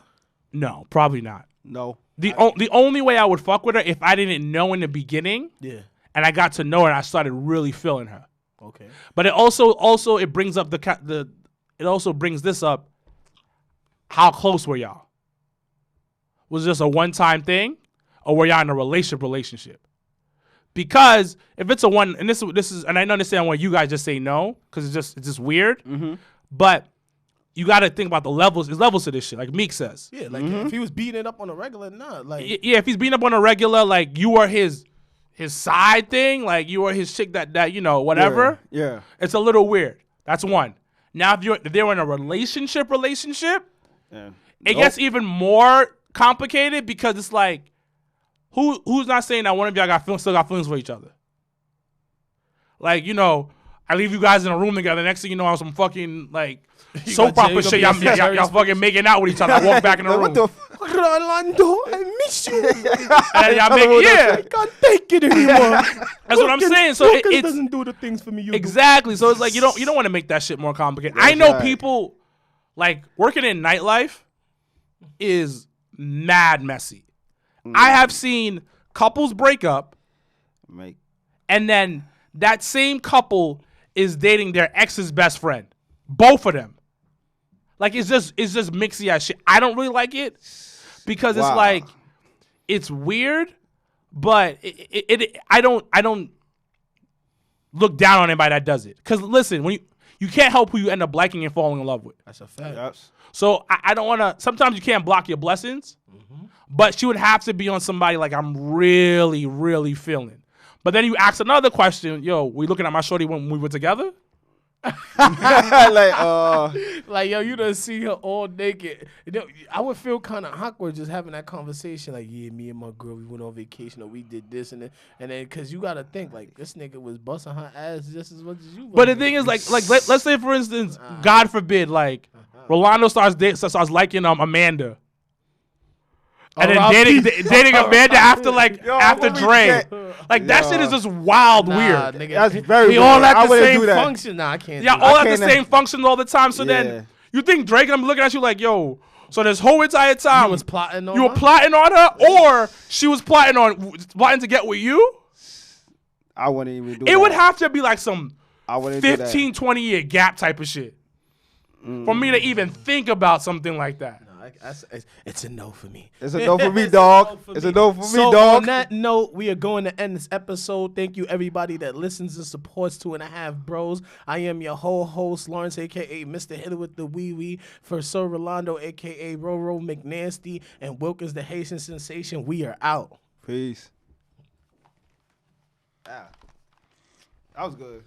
S3: No, probably not.
S2: No.
S3: The only way I would fuck with her if I didn't know in the beginning.
S1: Yeah.
S3: And I got to know her and I started really feeling her.
S1: Okay.
S3: But it also it brings up it also brings this up. How close were y'all? Was it just a one-time thing, or were y'all in a relationship? Because if it's a one, and this is, and I understand why you guys just say no, because it's just weird. But you got to think about the levels. There's levels to this shit, like Meek says.
S1: Yeah, like if he was beating it up on a regular, like
S3: yeah, if he's beating up on a regular, like you are his side thing, like you are his chick that whatever.
S2: Yeah.
S3: It's a little weird. That's one. Now if they're in a relationship, it gets even more complicated because it's like, who's not saying that one of y'all still got feelings for each other? Like, I leave you guys in a room together. Next thing you know, I'm some fucking like soap opera shit. Y'all fucking making out with each other. I walk back in the room.
S2: What the
S1: Rolando, I miss you.
S3: And y'all
S1: I can't take it anymore.
S3: That's what I'm saying. So
S1: it doesn't do the things for me.
S3: Exactly. So it's like you don't want to make that shit more complicated. I know people like working in nightlife is mad messy. I have seen couples break up, and then that same couple is dating their ex's best friend. Both of them. Like it's just mixy ass shit. I don't really like it because it's like it's weird, but I don't look down on anybody that does it. Because listen, when you can't help who you end up liking and falling in love with.
S1: That's a fact.
S2: Yep.
S3: So I don't want to. Sometimes you can't block your blessings, but she would have to be on somebody like I'm really, really feeling. But then you ask another question. Yo, we looking at my shorty when we were together?
S2: Like
S1: yo, you done see her all naked. I would feel kind of awkward just having that conversation. Like, yeah, me and my girl, we went on vacation or we did this and then because you gotta think like this nigga was busting her ass just as much as you.
S3: But the thing is, like let's say for instance, God forbid, like Rolando starts liking Amanda. And then dating Amanda after Dre. Like that shit is just wild weird.
S1: Nigga,
S2: that's very
S1: we
S2: weird.
S1: all at
S2: I
S1: the
S2: wouldn't
S1: same
S2: do that.
S1: function. Nah, I can't.
S3: Yeah, all at the same functions all the time. So then you think Drake and I'm looking at you like, yo, so this whole entire time
S1: you was plotting on
S3: you were plotting on her, or she was plotting to get with you?
S2: I wouldn't even do that.
S3: It would have to be like some
S2: 15,
S3: 20 year gap type of shit for me to even think about something like that.
S1: It's a no for me.
S2: It's a no for me, dog. It's a no for me, dog.
S1: On that note, we are going to end this episode. Thank you, everybody that listens and supports 2.5 Bros. I am your whole host, Lawrence, a.k.a. Mr. Hitter with the Wee Wee, for Sir Rolando, a.k.a. Roro McNasty, and Wilkins, the Haitian Sensation. We are out.
S2: Peace. That was good.